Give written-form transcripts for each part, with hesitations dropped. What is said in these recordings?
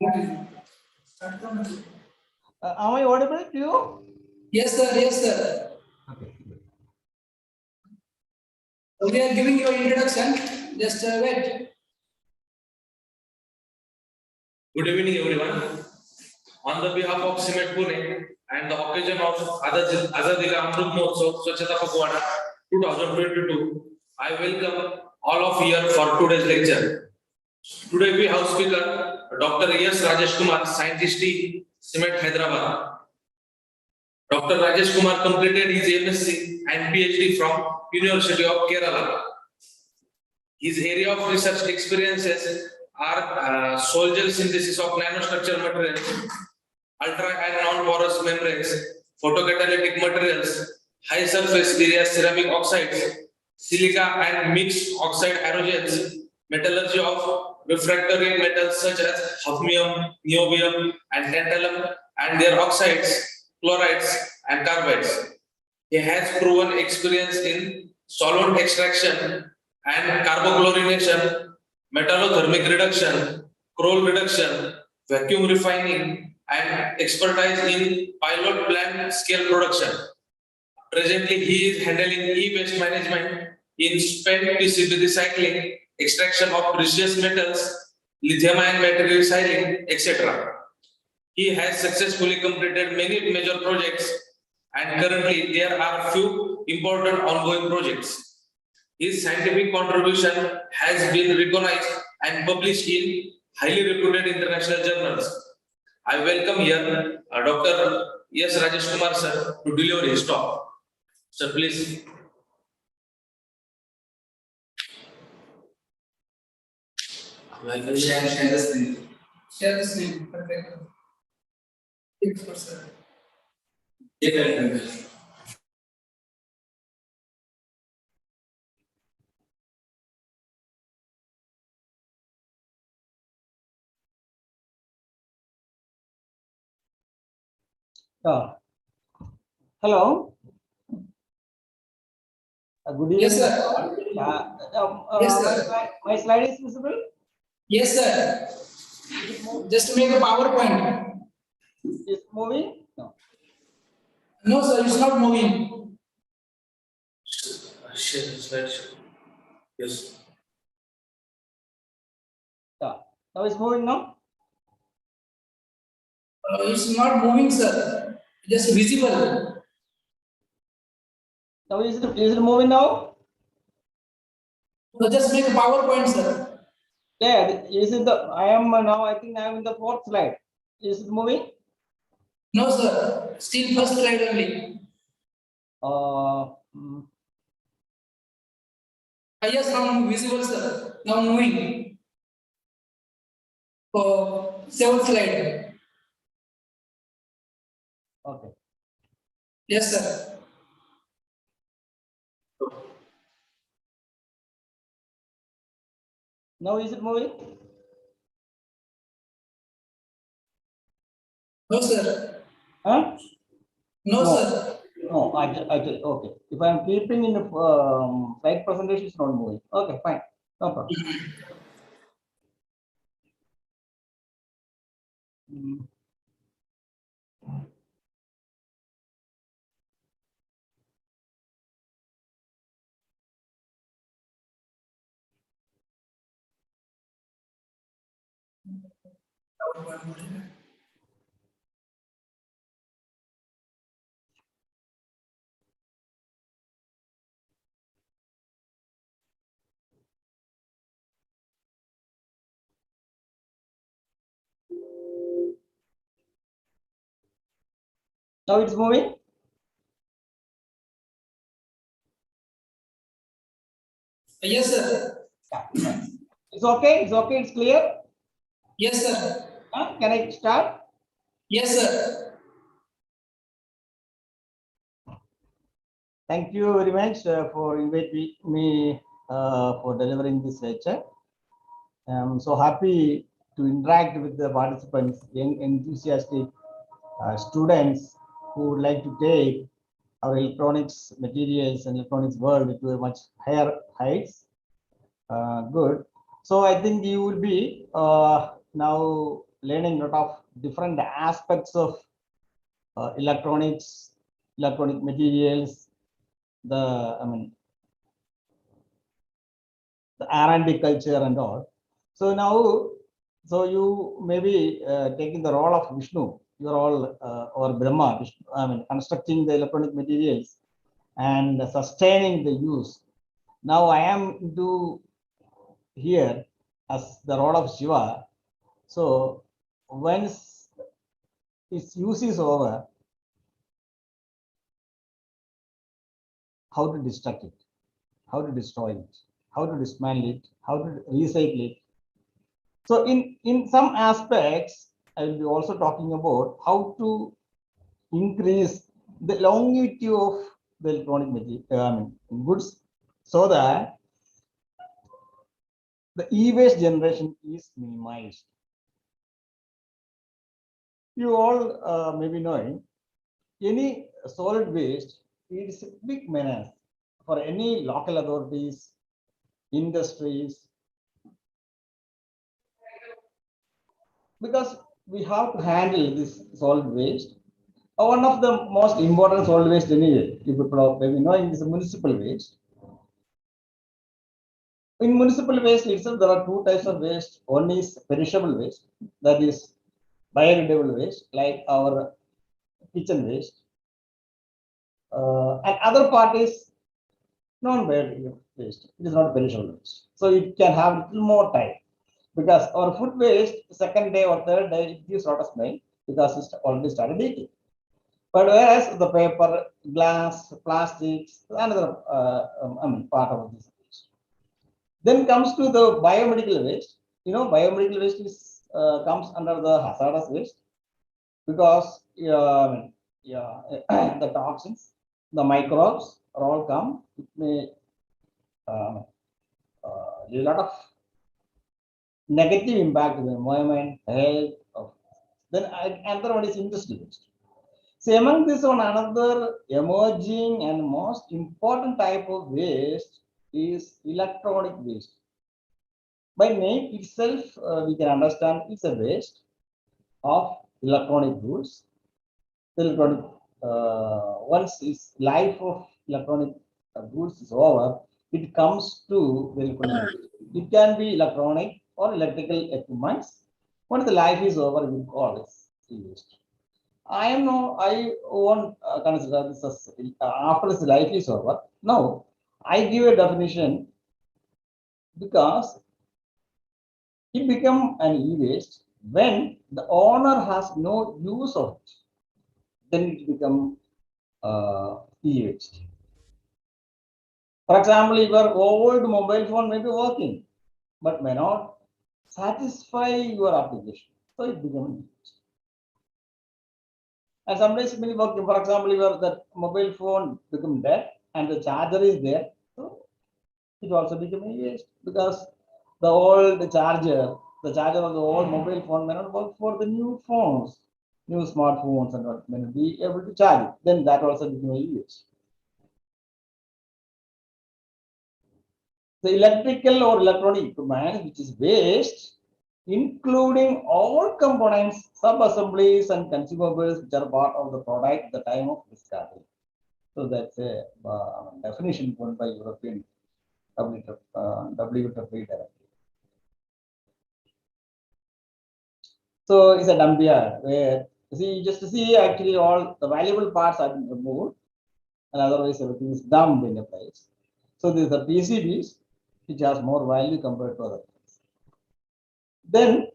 Am I audible to you? Yes, sir. Yes, sir. Okay. We are giving your introduction. Just wait. Good evening, everyone. On the behalf of Cement Pune and the occasion of Azadi Ka Amrit Mahotsav Swachhata Pakhwada 2022, I welcome all of you for today's lecture. Today we have speaker Dr. Rajesh Kumar, scientist in Cement Hyderabad. Dr. Rajesh Kumar completed his MSc and PhD from University of Kerala. His area of research experiences are solid synthesis of nanostructural materials, ultra and non-porous membranes, photocatalytic materials, high surface area ceramic oxides, silica and mixed oxide aerogens, metallurgy of refractory metals such as hafnium, niobium, and tantalum, and their oxides, chlorides, and carbides. He has proven experience in solvent extraction and carbochlorination, metallothermic reduction, Kroll reduction, vacuum refining, and expertise in pilot plant scale production. Presently, he is handling e-waste management in spent PCB recycling, extraction of precious metals, lithium-ion battery recycling, etc. He has successfully completed many major projects, and currently there are few important ongoing projects. His scientific contribution has been recognized and published in highly reputed international journals. I welcome here Dr. S. Rajesh Kumar sir to deliver his talk. Sir, please. Share the screen. Share the screen. Sir. Hello. Good evening. Yes, sir. Yes, sir. My slide is visible? Yes, sir. Just make a PowerPoint. Is moving? No. No, sir, it's not moving. Share the slideshow. Yes. Now it's moving now? It's not moving, sir. Just visible. Now is it moving now? So just make a PowerPoint, sir. Yeah, is it the I am now I think I am in the fourth slide. Is it moving? No, sir. Still first slide only. Yes, now visible, sir. Now moving. Seventh slide. Okay. Yes, sir. Now is it moving? No, sir. Huh? No, No. sir. No, I okay. If I am keeping in the slide presentation, it's not moving. Okay, fine. No problem. Now it's moving. Yes, sir. Yeah. It's okay. It's okay. It's clear. Yes, sir. Can I start? Yes, sir. Thank you very much for inviting me for delivering this lecture. I'm so happy to interact with the participants, young enthusiastic students who would like to take our electronics materials and electronics world to a much higher heights. Good. So I think you will be now learning a lot of different aspects of electronics, electronic materials, the the R&D culture and all. So now, so you may be taking the role of Vishnu. You are all or Brahma, Vishnu, constructing the electronic materials and sustaining the use. Now I am into here as the role of Shiva. So once its use is over, how to destruct it, how to destroy it, how to dismantle it, how to recycle it. So in some aspects, I will be also talking about how to increase the longevity of the electronic material, goods, so that the e-waste generation is minimized. You all may be knowing any solid waste is a big menace for any local authorities, industries, because we have to handle this solid waste. One of the most important solid waste anyway, you maybe knowing, is municipal waste. In municipal waste itself, there are two types of waste. One is perishable waste, that is biodegradable waste, like our kitchen waste. And other part is non-biodegradable waste. It is not perishable waste. So it can have a little more time, because our food waste, second day or third day, it gives a lot of smell because it's already started leaking. But whereas the paper, glass, plastics, another part of this waste. Then comes to the biomedical waste. Biomedical waste is comes under the hazardous waste, because the toxins, the microbes are all come. It may a lot of negative impact to the environment, health. Then another one is industrial waste. So among this one, another emerging and most important type of waste is electronic waste. By name itself, we can understand it's a waste of electronic goods. The electronic, once its life of electronic goods is over, it comes to the electronic. It can be electronic or electrical equipments. Once the life is over, we call it waste. I won't consider this as after the life is over. Now, I give a definition because it become an e-waste when the owner has no use of it. Then it become e-waste. For example, your old mobile phone may be working, but may not satisfy your application. So it becomes e-waste. And sometimes it may be working. For example, that mobile phone become dead and the charger is there. So it also become e-waste, because the charger of the old mobile phone may not work for the new phones, new smartphones, and not may not be able to charge it. Then that also become e-waste. The electrical or electronic equipment, which is waste, including all components, sub-assemblies, and consumables which are part of the product at the time of discarding. So that's a definition given by European WWF directive. So it's a dump yard where just to see actually all the valuable parts are removed, and otherwise everything is dumped in a place. So these are PCBs which has more value compared to other things. Then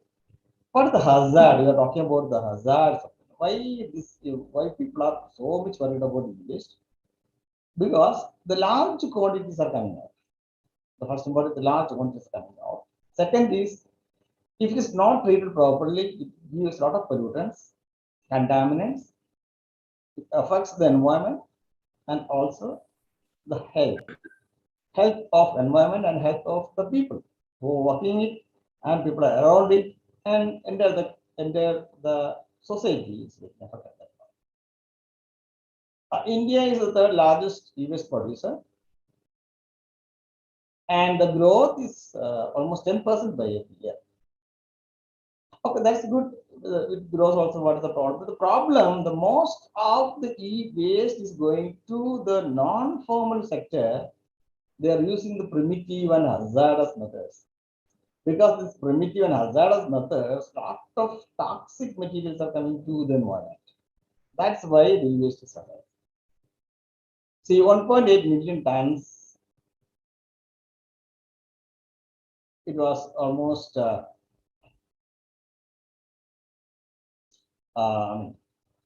what is the hazard? We are talking about the hazards. Why people are so much worried about this? Because the large quantities are coming out. The first one is the large quantities are coming out. Second is, if it is not treated properly, it gives a lot of pollutants, contaminants. It affects the environment and also the health of environment and health of the people who are working it and people are around it, and the society is affected. India is the third largest e-waste producer, and the growth is almost 10% by every year. Okay, that's good. it grows also. What is the problem? The problem, the most of the e-waste is going to the non-formal sector. They are using the primitive and hazardous methods. Because this primitive and hazardous methods, lot of toxic materials are coming to the environment. That's why the e-waste is high. See, 1.8 million tons. It was almost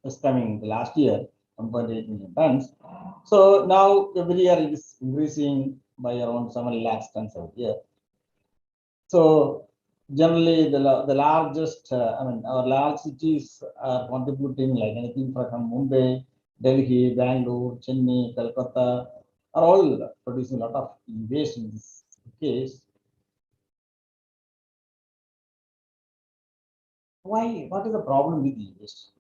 is coming the last year, 1.8 million tons. So now every year it is increasing by around 7 lakhs tons a year. So generally the largest, our large cities are contributing like anything from Mumbai, Delhi, Bangalore, Chennai, Calcutta are all producing a lot of waste in this case. Why? What is the problem with e-waste?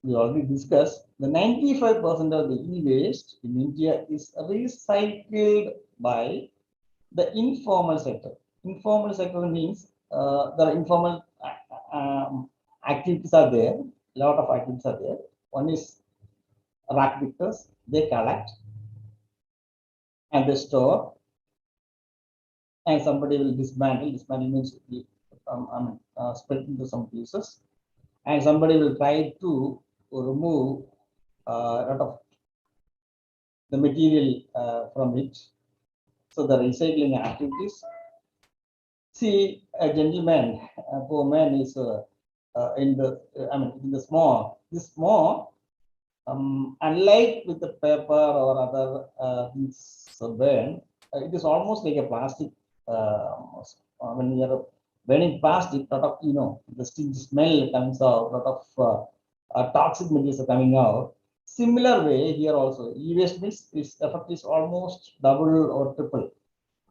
We already discussed the 95% of the e-waste in India is recycled by the informal sector. Informal sector means the informal activities are there. A lot of activities are there. One is rack pickers. They collect and they store, and somebody will dismantle. Dismantle means split into some pieces, and somebody will try to remove a lot of the material from it. So the recycling activities. See, a gentleman, a poor man is in the, in the small. This small, unlike with the paper or other things burn, it is almost like a plastic. When you are burning plastic, lot of the smell comes out, lot of toxic materials are coming out. Similar way here also, e-waste means this effect is almost double or triple.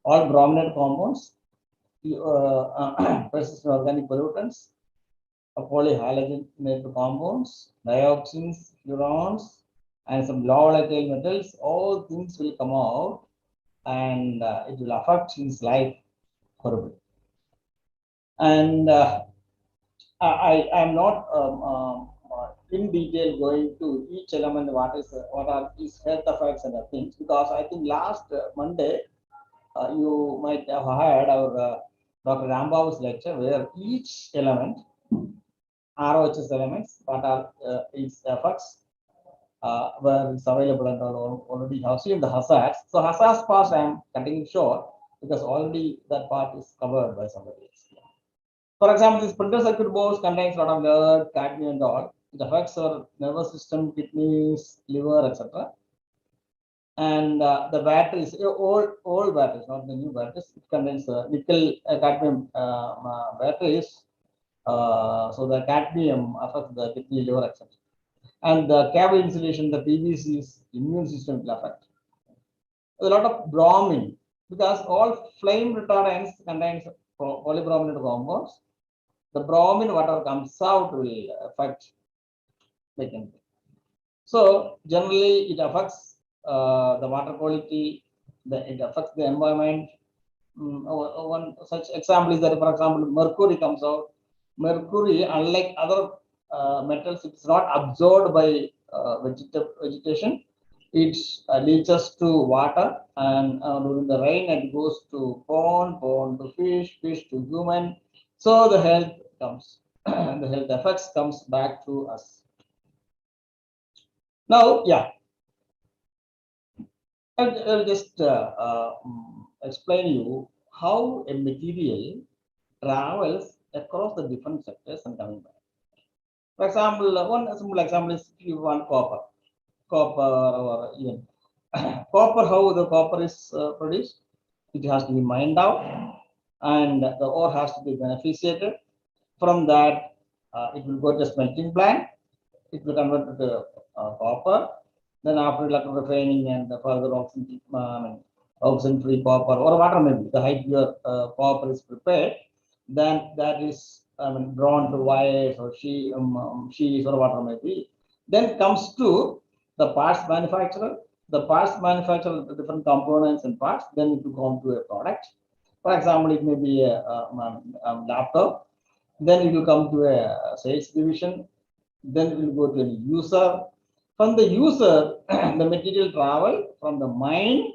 All brominated compounds, persistent organic pollutants, polyhalogenated compounds, dioxins, furans, and some low volatile metals, all things will come out and it will affect his life horribly. And I am not in detail going to each element what are these health effects and things, because I think last Monday you might have heard our Dr. Rambabu's lecture where each element, ROHS elements, what are its effects, where it's available and already have seen the hazards. So hazards part I am cutting it short because already that part is covered by somebody else. For example, this printed circuit boards contains a lot of lead, cadmium, and all. It affects our nervous system, kidneys, liver, etc. And the batteries, old batteries, not the new batteries, it contains nickel cadmium batteries. So the cadmium affects the kidney, liver, etc. And the cable insulation, the PVC's immune system will affect. A lot of bromine, because all flame retardants contains polybrominated compounds. The bromine, whatever comes out, will affect the chemical. So generally, it affects the water quality. It affects the environment. One such example is that, for example, mercury comes out. Mercury, unlike other metals, it's not absorbed by vegetation. It leaches to water, and during the rain, it goes to pond, pond to fish, fish to human. So the health comes, the health effects comes back to us. Now, yeah, I'll just explain you how a material travels across the different sectors and coming back. For example, one simple example is if you want copper, or even copper, how the copper is produced, it has to be mined out and the ore has to be beneficiated. From that, it will go to smelting plant, it will convert to copper. Then after electrorefining and the further oxygen-free copper or whatever maybe the high pure copper is prepared, then that is drawn to wires or sheets or whatever maybe. Then comes to the parts manufacturer. The parts manufacturer, the different components and parts, then it will come to a product. For example, it may be a laptop. Then it will come to a sales division. Then it will go to a user. From the user, the material travel from the mine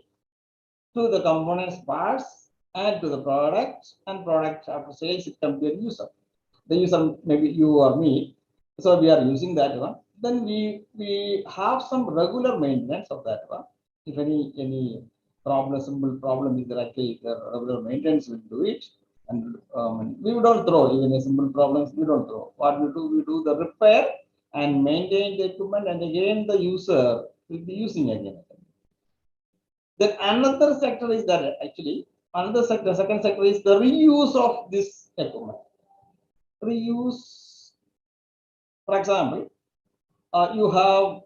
to the components parts and to the product, and product after sales it comes to a user. The user maybe you or me. So we are using that one. Then we have some regular maintenance of that one. If any problem, simple problem is directly the regular maintenance will do it. And we don't throw even a simple problems, we don't throw. What we do the repair and maintain the equipment, and again the user will be using again. Then another sector is that actually another sector, second sector is the reuse of this equipment. Reuse, for example, you have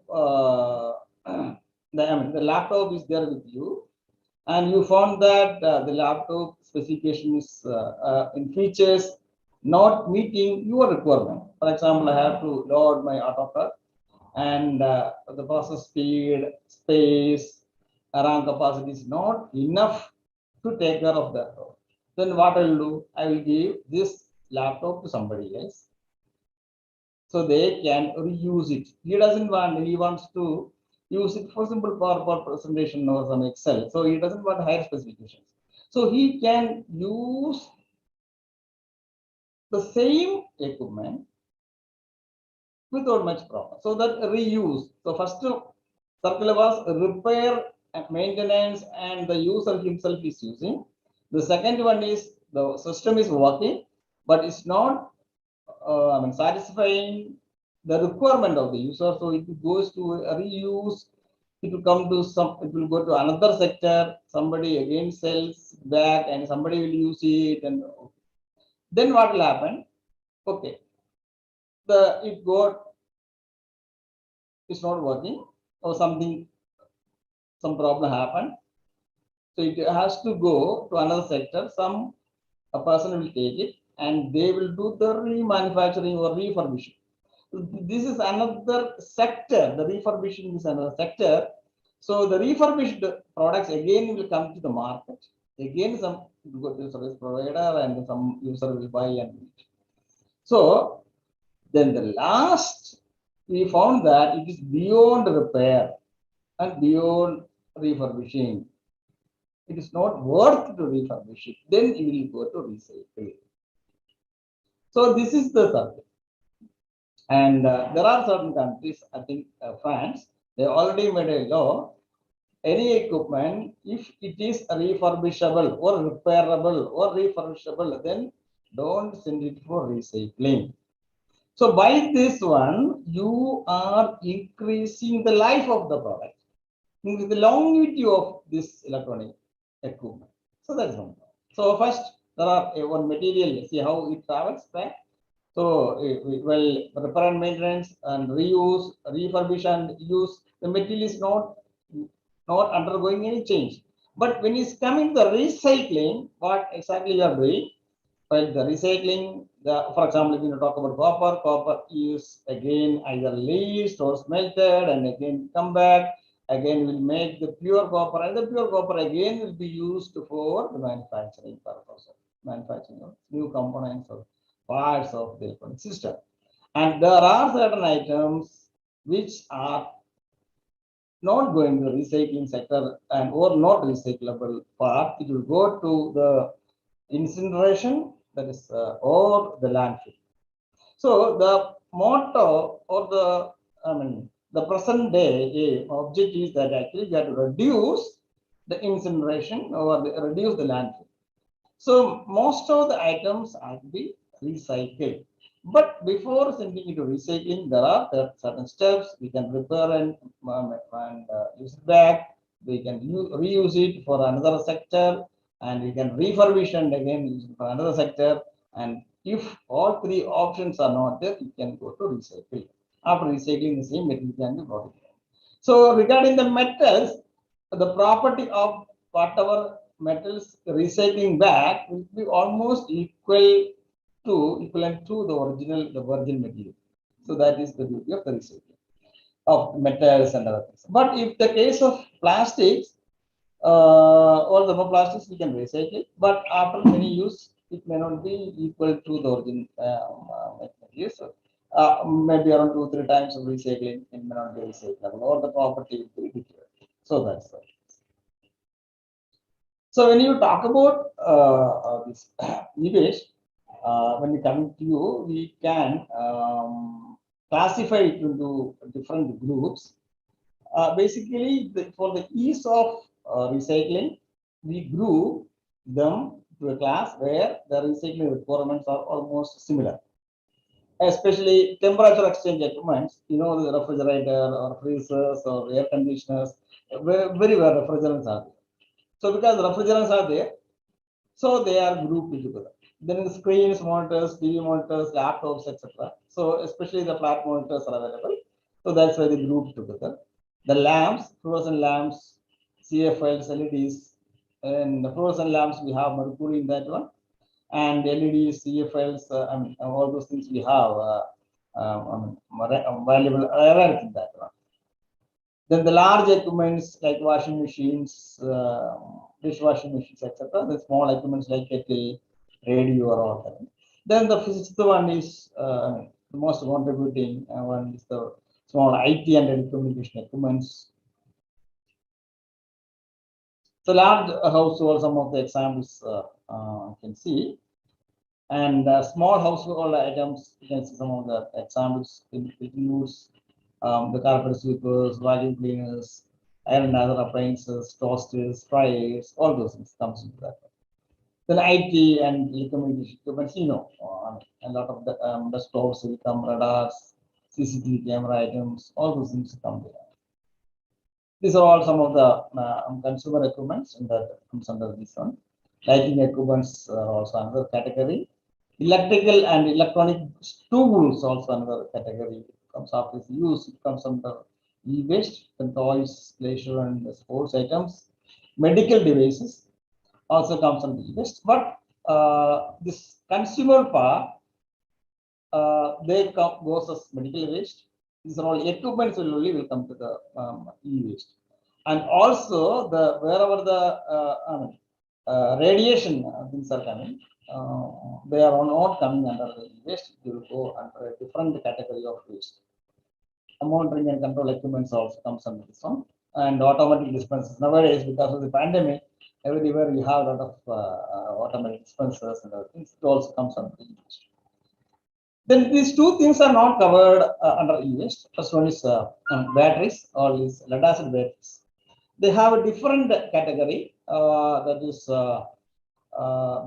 the laptop is there with you, and you found that the laptop specification is in features not meeting your requirement. For example, I have to load my AutoCAD, and the process speed, space, RAM capacity is not enough to take care of that. Then what I will do? I will give this laptop to somebody else, so they can reuse it. He doesn't want, he wants to use it for simple PowerPoint presentation or some Excel. So he doesn't want higher specifications. So he can use the same equipment without much problem. So that reuse. So first circle was repair and maintenance, and the user himself is using. The second one is the system is working, but it's not satisfying the requirement of the user. So it goes to a reuse. It will come to some. It will go to another sector. Somebody again sells back, and somebody will use it. And then what will happen? Okay, it got, it's not working, or something, some problem happened. So it has to go to another sector. A person will take it, and they will do the remanufacturing or refurbishing. This is another sector. The refurbishing is another sector. So the refurbished products again will come to the market. Again, some go to service provider, and some user will buy and use. So then the last, we found that it is beyond repair and beyond refurbishing. It is not worth to refurbish it. Then you will go to recycle. So this is the circle. And there are certain countries, I think France, they already made a law. Any equipment, if it is refurbishable or repairable or refurbishable, then don't send it for recycling. So by this one, you are increasing the life of the product, the longevity of this electronic equipment. So that's one. So first, there are one material. See how it travels back. So well, repair and maintenance and reuse, refurbish and use. The material is not undergoing any change. But when it's coming to recycling, what exactly you are doing? Well, the recycling, for example, if you talk about copper is again either leached or smelted, and again come back, again will make the pure copper, and the pure copper again will be used for the manufacturing purpose, manufacturing of new components or parts of the electronic system. And there are certain items which are not going to the recycling sector and or not recyclable part. It will go to the incineration, that is or the landfill. So the motto or the present day object is that actually you have to reduce the incineration or reduce the landfill. So most of the items have to be recycled. But before sending it to recycling, there are certain steps. We can repair and use it back. We can reuse it for another sector, and we can refurbish and again use it for another sector. And if all three options are not there, you can go to recycle. After recycling, the same material can be brought in. So regarding the metals, the property of whatever metals recycling back will be almost equivalent to the virgin material. So that is the beauty of the recycling of metals and other things. But if the case of plastics, all the plastics we can recycle, but after many use, it may not be equal to the origin material. So, maybe around 2-3 times of recycling, it may not be recyclable, or the property will be different. So that's it. So when you talk about this e-waste, when we come to you, we can classify it into different groups. Basically, for the ease of recycling, we group them to a class where the recycling requirements are almost similar. Especially temperature exchange equipments, the refrigerator or freezers or air conditioners, very well refrigerants are there. So because refrigerants are there, so they are grouped together. Then the screens, monitors, TV monitors, laptops, etc. So especially the flat monitors are available. So that's why they grouped together. The lamps, fluorescent lamps, CFLs, LEDs, and the fluorescent lamps we have mercury in that one, and LEDs, CFLs, all those things we have valuable errors in that one. Then the large equipments like washing machines, dishwashing machines, etc. The small equipments like kettle, radio, or all that. Then the fifth one is the most contributing one is the small IT and telecommunication equipments. So large household, some of the examples you can see, and small household items, you can see some of the examples. It includes the carpet sweepers, vacuum cleaners, and other appliances, toasters, fryers, all those things comes into that. Then IT and telecommunication equipment, a lot of the stores will come, radars, CCTV camera items, all those things come there. These are all some of the consumer equipments, and that comes under this one. Lighting equipments are also another category. Electrical and electronic tools also another category. Comes after use, it comes under e-waste, toys, leisure and sports items. Medical devices also comes under e-waste. But this consumer part, they come goes as medical waste. These are all equipments will come to the e-waste. And also the wherever the radiation things are coming, they are not coming under the waste. They will go under a different category of waste. Monitoring and control equipments also comes under this one, and automatic dispensers. Nowadays, because of the pandemic, everywhere you have a lot of automatic dispensers and other things. It also comes under the waste. Then these two things are not covered under e-waste. First one is batteries, or is lead acid batteries. They have a different category, that is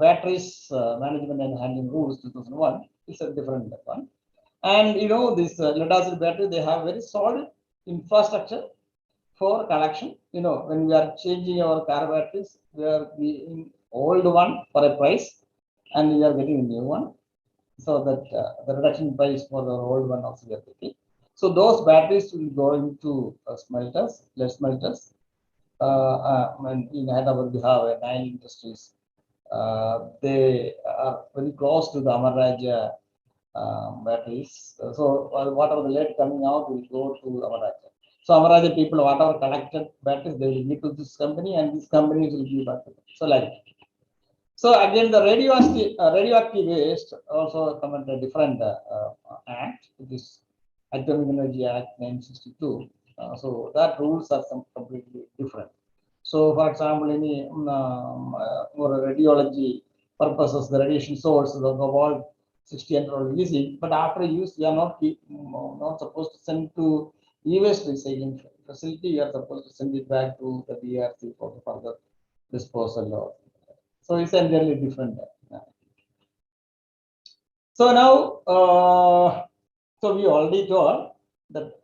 batteries management and handling rules 2001. It's a different one. And this lead acid battery, they have very solid infrastructure for collection. When we are changing our car batteries, we are getting old one for a price, and we are getting a new one. So that the reduction price for the old one also we are getting. So those batteries will go into smelters, lead smelters. And in Hyderabad, we have 9 industries. They are very close to the Amara batteries. So whatever the lead coming out will go to Amara. So Amara people, whatever collected batteries, they will give to this company, and this company will give back to them. So like that. So again, the radioactive waste also come under a different act, which is Atomic Energy Act 1962. So that rules are completely different. So, for example, any for radiology purposes, the radiation source, the cobalt 60 are using, but after use, we are not supposed to send to e-waste recycling facility. You are supposed to send it back to the DRC for the further disposal. So it's entirely different. So now, so we already told that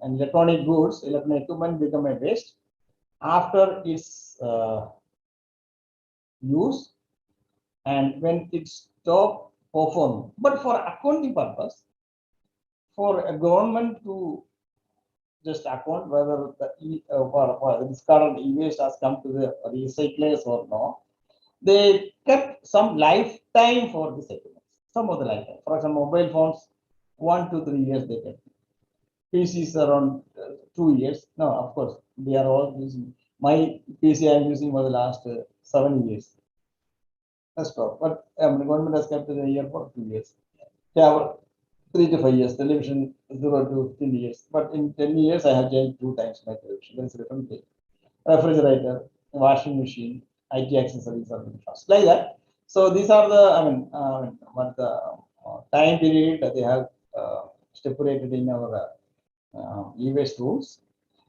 electronic goods, electronic equipment become a waste after its use and when it stop performing. But for accounting purpose, for a government to just account whether the discarded e-waste has come to the recyclers or not, they kept some lifetime for the equipment. Some of the lifetime. For example, mobile phones, 1 to 3 years they kept. PCs around 2 years. No, of course, they are all using. My PC I am using for the last 7 years. stop. But the government has kept it a year for 2 years. Yeah, 3 to 5 years. Television 0 to 15 years. But in 10 years, I have changed 2 times my television. That's a different thing. Refrigerator, washing machine, IT accessories are very fast. Like that. So these are the, what the time period that they have stipulated in our e-waste rules.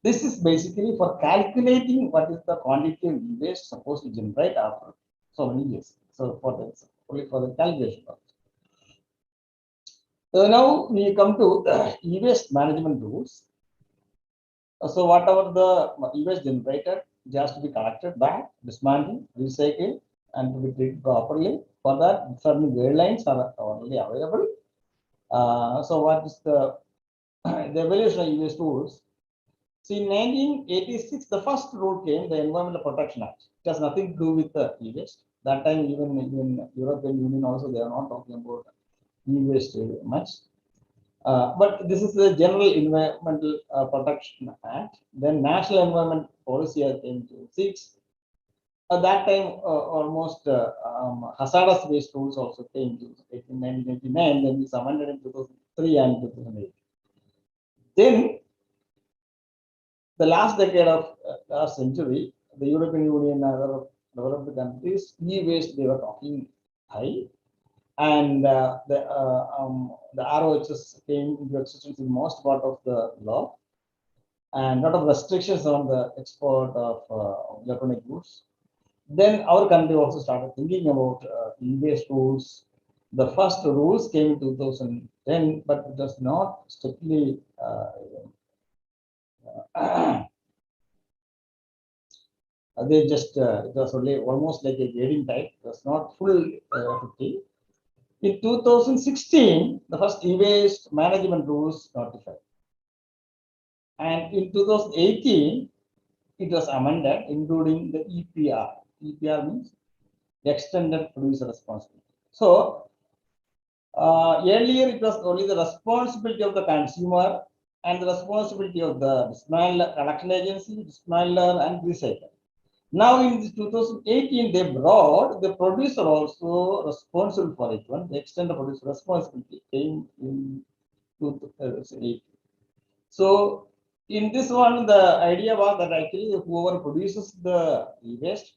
This is basically for calculating what is the quantity of e-waste supposed to generate after so many years. So for this, only for the calculation. So now we come to e-waste management rules. So whatever the e-waste generated, it has to be collected back, dismantled, recycled, and to be treated properly. For that, certain guidelines are already available. So what is the evolution of e-waste rules? See, in 1986, the first rule came, the Environmental Protection Act. It has nothing to do with the e-waste. That time, even European Union also, they are not talking about e-waste much. But this is the General Environmental Protection Act. Then National Environment Policy Act came to 6. At that time, almost hazardous waste rules also came to in 1989. Then it's amended in 2003 and 2008. Then the last decade of last century, the European Union and other developed countries, e-waste they were talking high, and the ROHS came into existence in most part of the law, and lot of restrictions on the export of electronic goods. Then our country also started thinking about e-waste rules. The first rules came in 2010, but it was not strictly they just it was only almost like a grading type. It was not full 50. In 2016, the first e-waste management rules notified, and in 2018, it was amended, including the EPR. EPR means extended producer responsibility. So earlier, it was only the responsibility of the consumer and the responsibility of the dismantler, collection agency, dismantler, and recycler. Now in 2018, they brought the producer also responsible for it. One, the extended producer responsibility came in 2018. So in this one, the idea was that actually whoever produces the e-waste,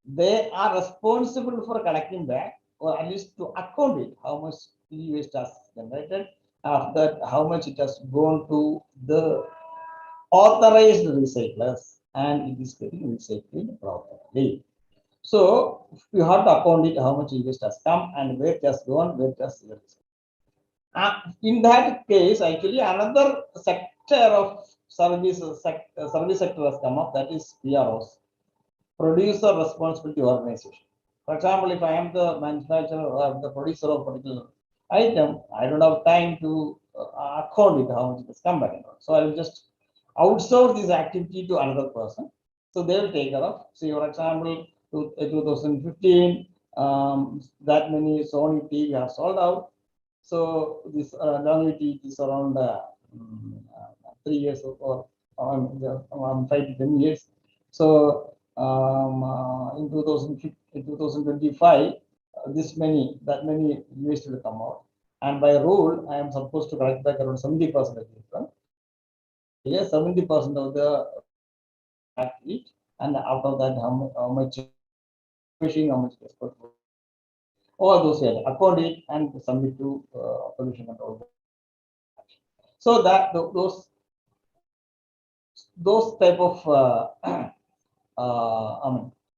they are responsible for collecting back, or at least to account it, how much e-waste has generated, after that, how much it has gone to the authorized recyclers, and it is getting recycled properly. So you have to account it, how much e-waste has come and where it has gone, where it has in that case, actually another sector of service sector has come up, that is PROs, producer responsibility organization. For example, if I am the manufacturer or the producer of a particular item, I don't have time to account it how much it has come back. So I will just outsource this activity to another person. So they will take care of. See, for example, 2015, that many Sony TV are sold out. So this longevity is around 3 years or 5 to 10 years. So in 2025, that many used to come out. And by rule, I am supposed to collect back around 70% of it. Yes, 70% of the it, and out of that, how much fishing, how much export, all those account it and submit to pollution control. So that those type of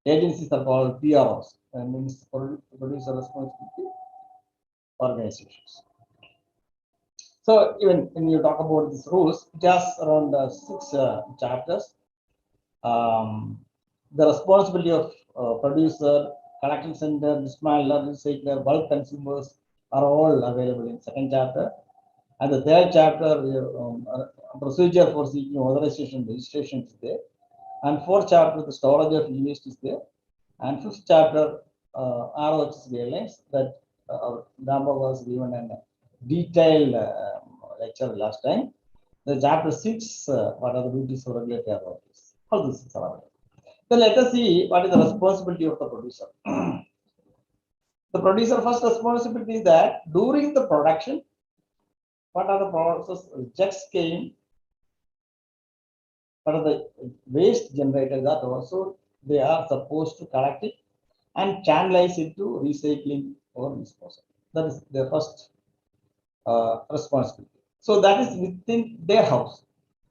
agencies are called PROs, means producer responsibility organizations. So even when you talk about these rules, just around 6 chapters. The responsibility of producer, collection center, dismantler, recycler, bulk consumers are all available in second chapter. And the third chapter, procedure for seeking authorization registration is there. And fourth chapter, the storage of e-waste is there. And fifth chapter, ROHS guidelines that Damba was given a detailed lecture last time. The chapter 6, what are the duties of regulatory authorities? How this is available. So let us see what is the responsibility of the producer. The producer first responsibility is that during the production, what are the process rejects came, what are the waste generated that also they are supposed to collect it and channelize it to recycling or disposal. That is their first responsibility. So that is within their house,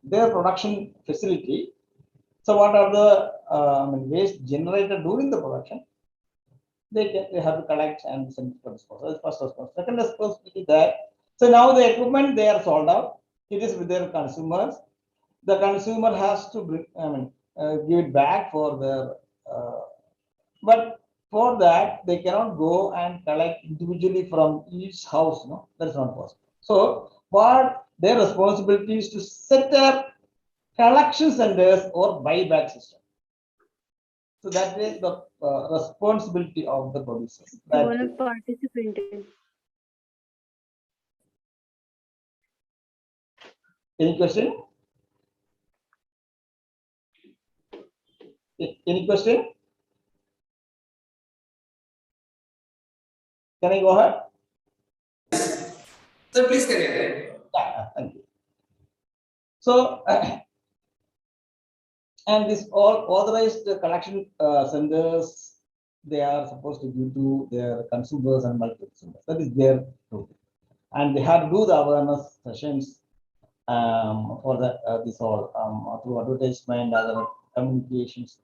their production facility. So what are the waste generated during the production? They have to collect and send it to disposal. That's first responsibility. Second responsibility that so now the equipment they are sold out. It is with their consumers. The consumer has to bring, give it back for their. But for that they cannot go and collect individually from each house. No, that's not possible. So what their responsibility is to set up collection centers or buyback system. So that is the responsibility of the producers. You want to participate in. Any question? Any question? Can I go ahead? Sir, please carry on. Yeah, thank you. So, and this all authorized collection centers, they are supposed to give to their consumers and multi-consumers. That is their role. And they have to do the awareness sessions for the this all through advertisement, other communications.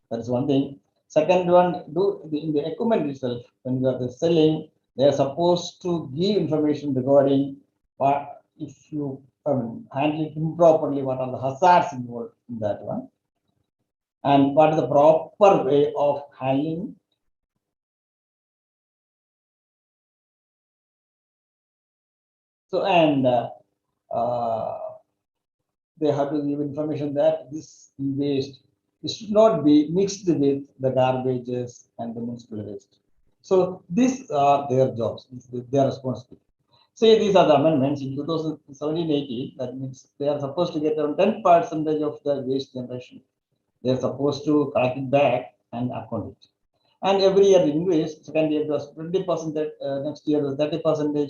That is one thing. Second one, in the equipment itself, when you are selling, they are supposed to give information regarding what if you handle it improperly, what are the hazards involved in that one, and what is the proper way of handling. So and they have to give information that this waste should not be mixed with the garbages and the municipal waste. So these are their jobs, their responsibility. Say these are the amendments in 2017-18. That means they are supposed to get around 10% of the waste generation. They are supposed to collect it back and account it. And every year increase. Second year it was 20%. Next year was 30%.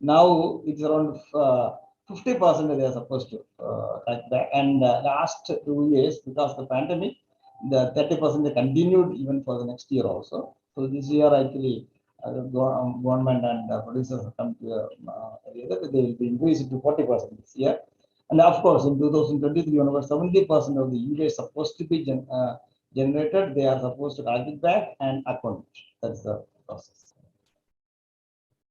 Now it's around 50% they are supposed to collect back. And last 2 years, because of the pandemic, the 30% continued even for the next year also. So this year actually government and producers have come to that they will be increased to 40% this year. And of course, in 2023, over 70% of the e-waste supposed to be generated, they are supposed to collect it back and account it. That's the process.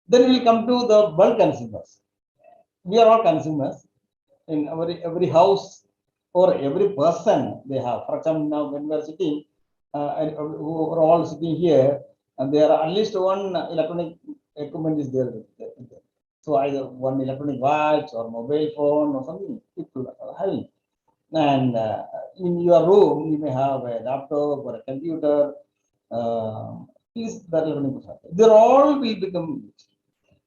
Then we come to the bulk consumers. We are all consumers in every house or every person they have. For example, now when we are sitting, who are all sitting here, and there are at least one electronic equipment is there. So either one electronic watch or mobile phone or something people are having. And in your room, you may have a laptop or a computer. Is that electronic? They all will become.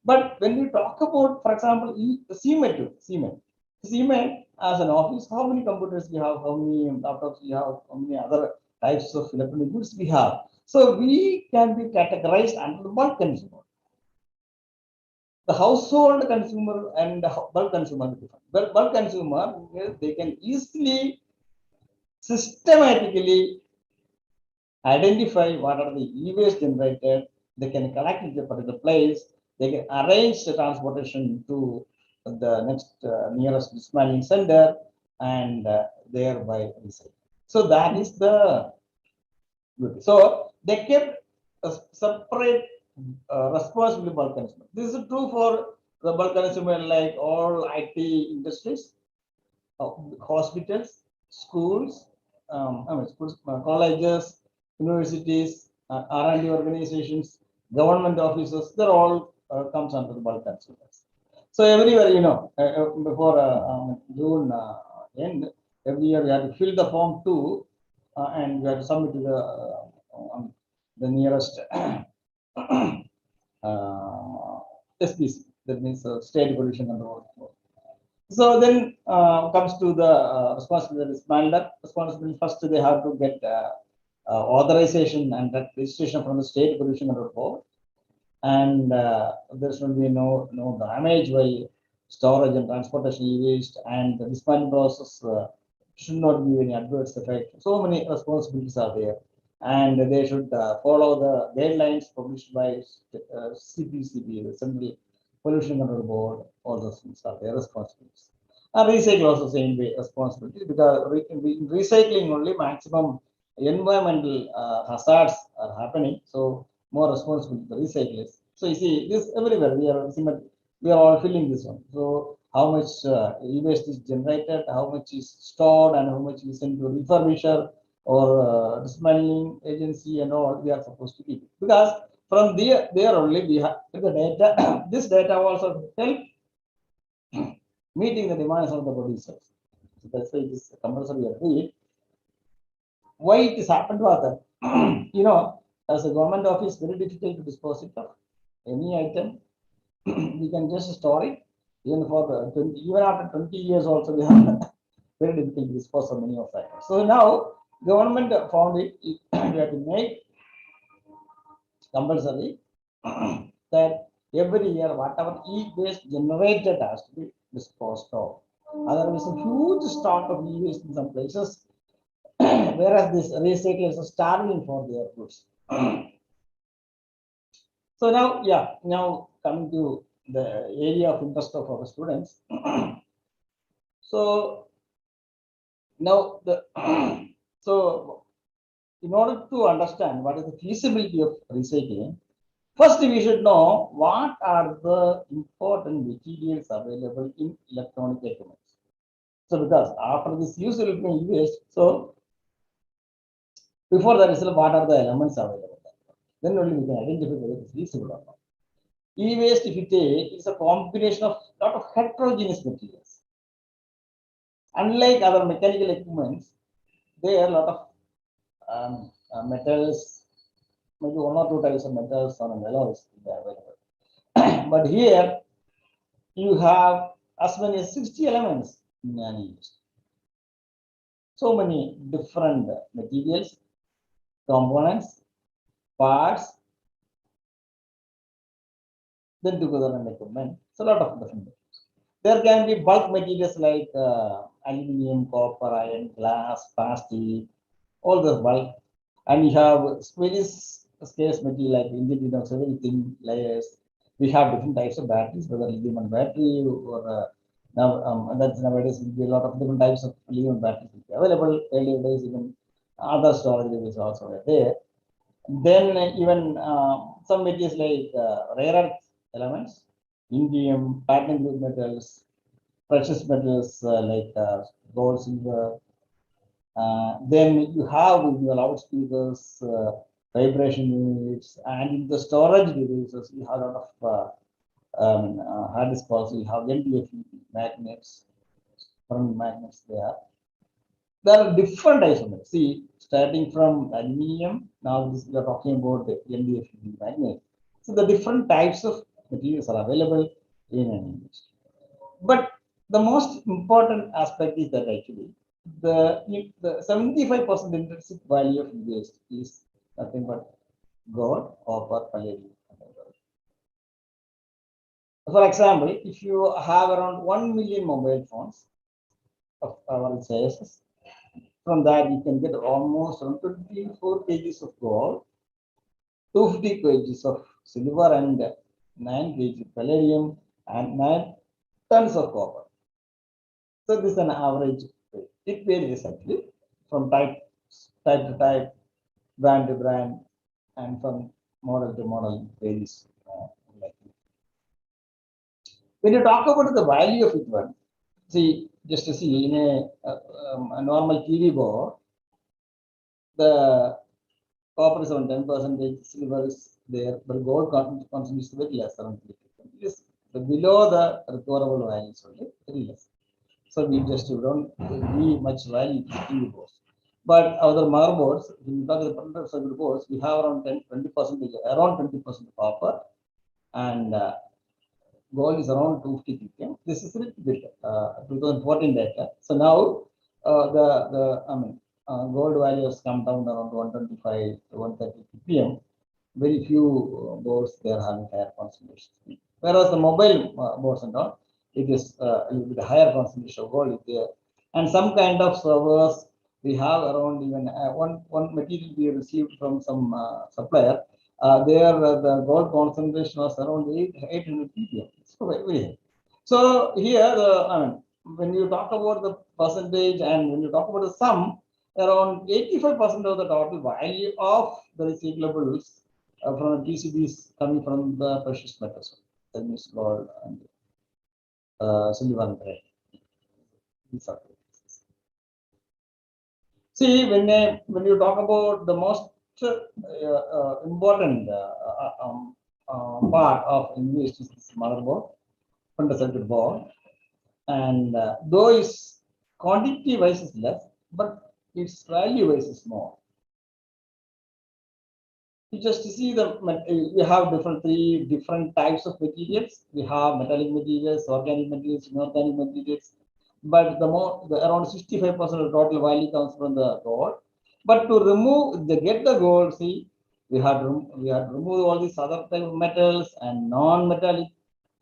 But when we talk about, for example, cement as an office, how many computers we have, how many laptops we have, how many other types of electronic goods we have. So we can be categorized under the bulk consumer. The household consumer and the bulk consumer. But bulk consumer, they can easily, systematically identify what are the e-waste generated. They can collect it at a particular place. They can arrange the transportation to the next nearest dismantling center and thereby recycle. So that is the beauty. So they kept a separate responsibility bulk consumer. This is true for the bulk consumer like all IT industries, hospitals, schools, colleges, universities, R&D organizations, government offices. They're all comes under the bulk consumers. So everywhere, before June end, every year we have to fill the form 2 and we have to submit to the nearest SPC, that means State Pollution Control Board. So then comes to the responsibility dismantler. Responsibility first they have to get authorization and registration from the State Pollution Control Board. and there should be no damage while storage and transportation e-waste, and the dismantling process should not be any adverse effect. So many responsibilities are there, and they should follow the guidelines published by CPCB, the Central Pollution Control Board. All those things are their responsibilities. And recycle also same way responsibility, because recycling only maximum environmental hazards are happening. So more responsible the recyclers. So you see this everywhere. We are all feeling this one. So how much e-waste is generated, how much is stored, and how much is sent to refurbisher or dismantling agency and all. We are supposed to keep it, because from there only we have the data. This data also help meeting the demands of the producers. So that's why it is compulsory agreed. Why it is happened was that, as a government office, very difficult to dispose it of any item. We can just store it. Even for 20, even after 20 years also, we have very difficult to dispose of many of items. So now government found it, we have to make compulsory that every year whatever e-waste generated has to be disposed of. Otherwise, a huge stock of e-waste in some places, whereas these recyclers are starving for their goods. So now, now coming to the area of interest of our students. So now the so in order to understand what is the feasibility of recycling, first we should know what are the important materials available in electronic equipment. So because after this use will be waste, so before that is what are the elements available, then only we can identify whether it is feasible or not. E-waste, if you take, is a combination of lot of heterogeneous materials. Unlike other mechanical equipments, there are a lot of metals, maybe one or two types of metals or alloys available. But here you have as many as 60 elements in an e-waste. So many different materials, components, parts, then together and equipment. So a lot of different materials. There can be bulk materials like aluminum, copper, iron, glass, plastic, all the bulk. And we have very scarce material like engine, so very thin layers. We have different types of batteries, whether lithium battery or now that's nowadays will be a lot of different types of lithium batteries available. Earlier days, even other storage is also there. Then even some materials like rare earth elements, indium, platinum group metals, precious metals like gold, silver. Then you have your loudspeakers, vibration units, and in the storage devices, you have a lot of hard disk also. You have NDFE magnets, current magnets there. There are different types of magnets. See, starting from aluminum, now this we are talking about the NDFE magnet. So the different types of materials are available in an industry. But the most important aspect is that actually the 75% intrinsic value of waste is nothing but gold, copper, palladium. For example, if you have around 1 million mobile phones of our sizes, from that you can get almost around 24 kgs of gold, 250 kgs of silver, and 9 kg palladium, and 9 tons of copper. So this is an average weight. It varies actually from type to type, brand to brand, and from model to model varies. When you talk about the value of it, one, see, just to see in a normal TV board, the copper is around 10%, silver is there, but gold content is very less, around 3%. It is below the recoverable values only, very less. So we just don't give much value to TV boards. But other motherboards, when you talk about the printed circuit boards, we have around 20%, around 20% copper, and gold is around 250 ppm. This is a little bit 2014 data. So now the gold value has come down around 125 to 130 ppm. very few boards they are having higher concentration. Whereas the mobile boards and all, it is a little bit higher concentration of gold is there. And some kind of servers we have around even one material we received from some supplier. There the gold concentration was around 800 ppm. So very high. So here I mean, when you talk about the percentage and when you talk about the sum, around 85% of the total value of the recyclables from PCBs coming from the precious metals. That means gold and silver and lead. These are the cases. See, when you talk about the most important part of English is this motherboard, printed circuit board, and though its quantity wise is less, but its value wise is more. You just see the we have three different types of materials. We have metallic materials, organic materials, inorganic materials. But around 65% of total value comes from the gold. But to get the gold, see, we had to remove all these other type of metals and non-metallic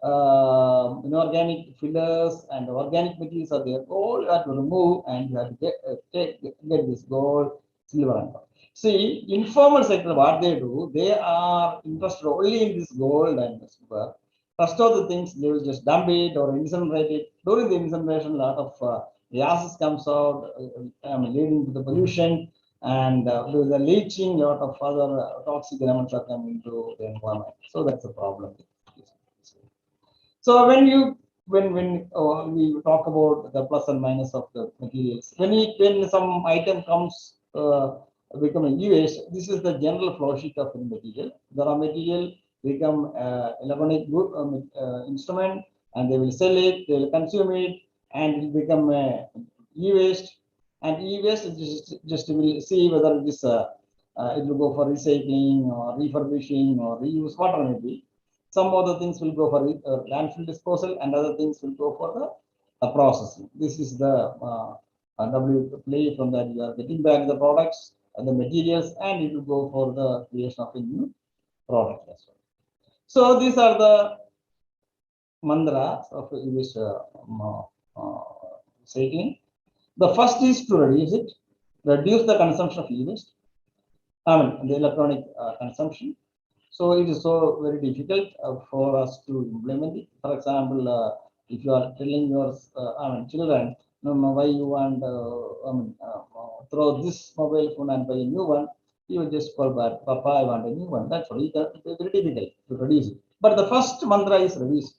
inorganic fillers and organic materials are there. All you have to remove and you have to get this gold, silver and gold. See, informal sector, what they do, they are interested only in this gold and silver. Rest of the things, they will just dump it or incinerate it. During the incineration, a lot of gases comes out, leading to the pollution, and with the leaching, a lot of other toxic elements are coming into the environment. So that's a problem. So when we talk about the plus and minus of the materials, when some item comes becoming used, this is the general flow sheet of the material. The raw material become electronic good instrument, and they will sell it, they will consume it, and it will become e-waste. And e-waste is just will see whether it will go for recycling or refurbishing or reuse, whatever it may be. Some other things will go for landfill disposal, and other things will go for the processing. This is the W play from that you are getting back the products and the materials, and it will go for the creation of a new product as well. So these are the mantras of English saying. The first is to reduce the consumption of e-waste. I mean the electronic consumption. So it is so very difficult for us to implement it. For example, if you are telling your children, no, why you want throw this mobile phone and buy a new one, you will just call back, Papa, I want a new one. That's why it's very difficult to reduce it. But the first mantra is reduce.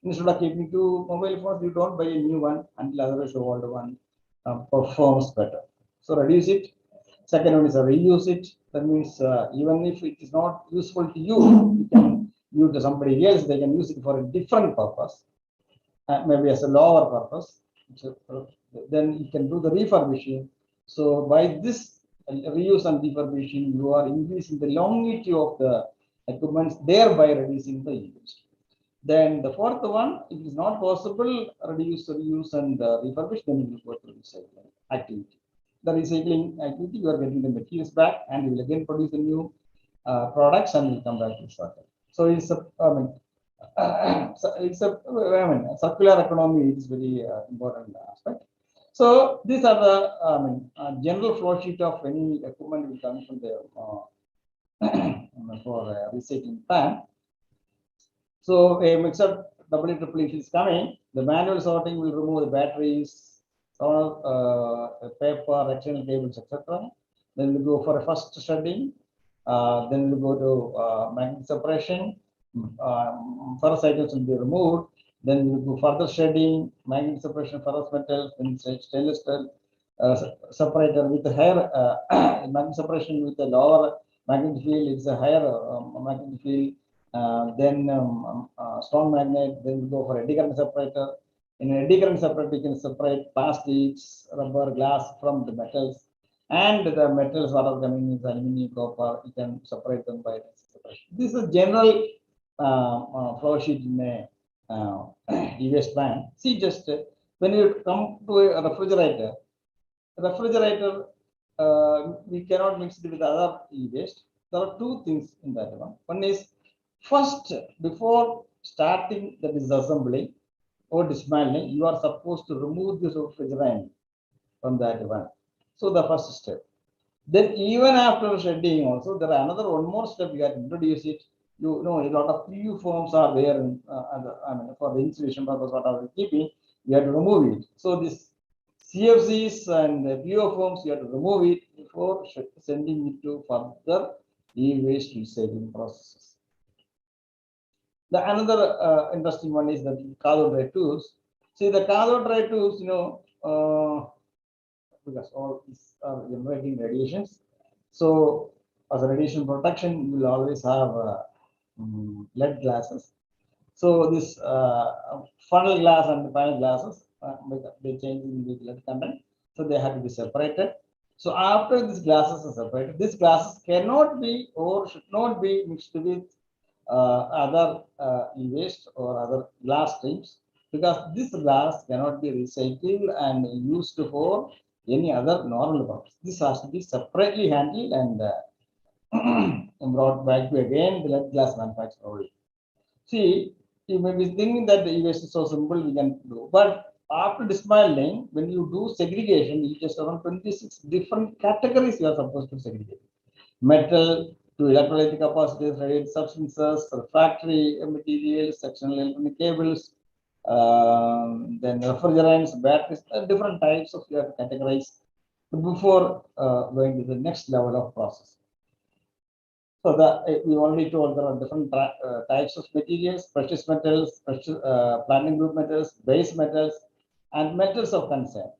Instead of keeping two mobile phones, you don't buy a new one until otherwise the old one performs better. So reduce it. Second one is reuse it. That means even if it is not useful to you, you can use to somebody else. They can use it for a different purpose, maybe as a lower purpose. So, then you can do the refurbishing. So by this reuse and refurbishing, you are increasing the longevity of the equipment, thereby reducing the use. Then the fourth one, if it is not possible, reuse, and refurbish, then you will go to recycling activity. The recycling activity, you are getting the materials back, and you will again produce the new products, and will come back to circle. So it's a circular economy is very important aspect. So these are the general flow sheet of any equipment will come from the for recycling plant. So a mixer EEE is coming. The manual sorting will remove the batteries, paper, external cables, etc. Then we go for a first shredding. Then we go to magnetic separation. Ferrous items will be removed. Then we go further shredding, magnetic separation, ferrous metals, then stainless steel separator with a higher magnetic separation with a lower magnetic field. It's a higher magnetic field. Then strong magnet. Then we go for eddy current separator. In an eddy current separator, we can separate plastics, rubber, glass from the metals. And the metals what are coming is aluminum, copper. You can separate them by separation. This is a general flow sheet in a e-waste plant. See, just when you come to a refrigerator, we cannot mix it with other e-waste. there are two things in that one. One is first, before starting the disassembly or dismantling, you are supposed to remove this refrigerant from that one. So the first step. Then even after shedding also, there are another one more step you have to introduce it. You know, a lot of PU forms are there in, I mean, for the insulation purpose, whatever you keeping, you have to remove it. So this CFCs and PO forms, you have to remove it before sending it to further e-waste recycling processes. The another interesting one is the cathode ray tubes. See the cathode ray tubes, you know, because all these are generating radiations. So as a radiation protection, you will always have lead glasses. So this funnel glass and the panel glasses, they change in the lead content. So they have to be separated. So after these glasses are separated, these glasses cannot be or should not be mixed with other e-waste or other glass streams, because this glass cannot be recycled and used for any other normal purpose. This has to be separately handled and brought back to again the lead glass manufacturer. See, you may be thinking that the e-waste is so simple we can do, but after dismantling, when you do segregation, you just around 26 different categories you are supposed to segregate. Metal to electrolytic capacitors, radiated substances, refractory materials, sectional electronic cables, then refrigerants, batteries, different types of you have to categorize before going to the next level of process. So we already told there are different types of materials: precious metals, platinum group metals, base metals, and metals of concern.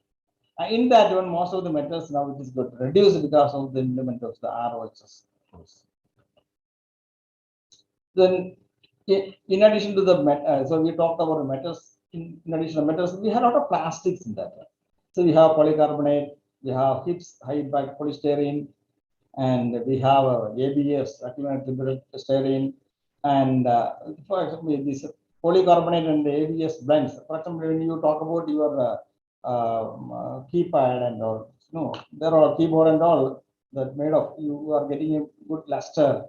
In that one, most of the metals now it is got reduced because of the implement of the ROHS. Then, in addition to the so we talked about metals. In addition to metals, we have a lot of plastics in that. So we have polycarbonate, we have HIPS, high impact polystyrene, and we have ABS, acrylic styrene, and for example, this polycarbonate and the ABS blends. For example, when you talk about your keypad and all, no, there are keyboard and all that made of, you are getting a good luster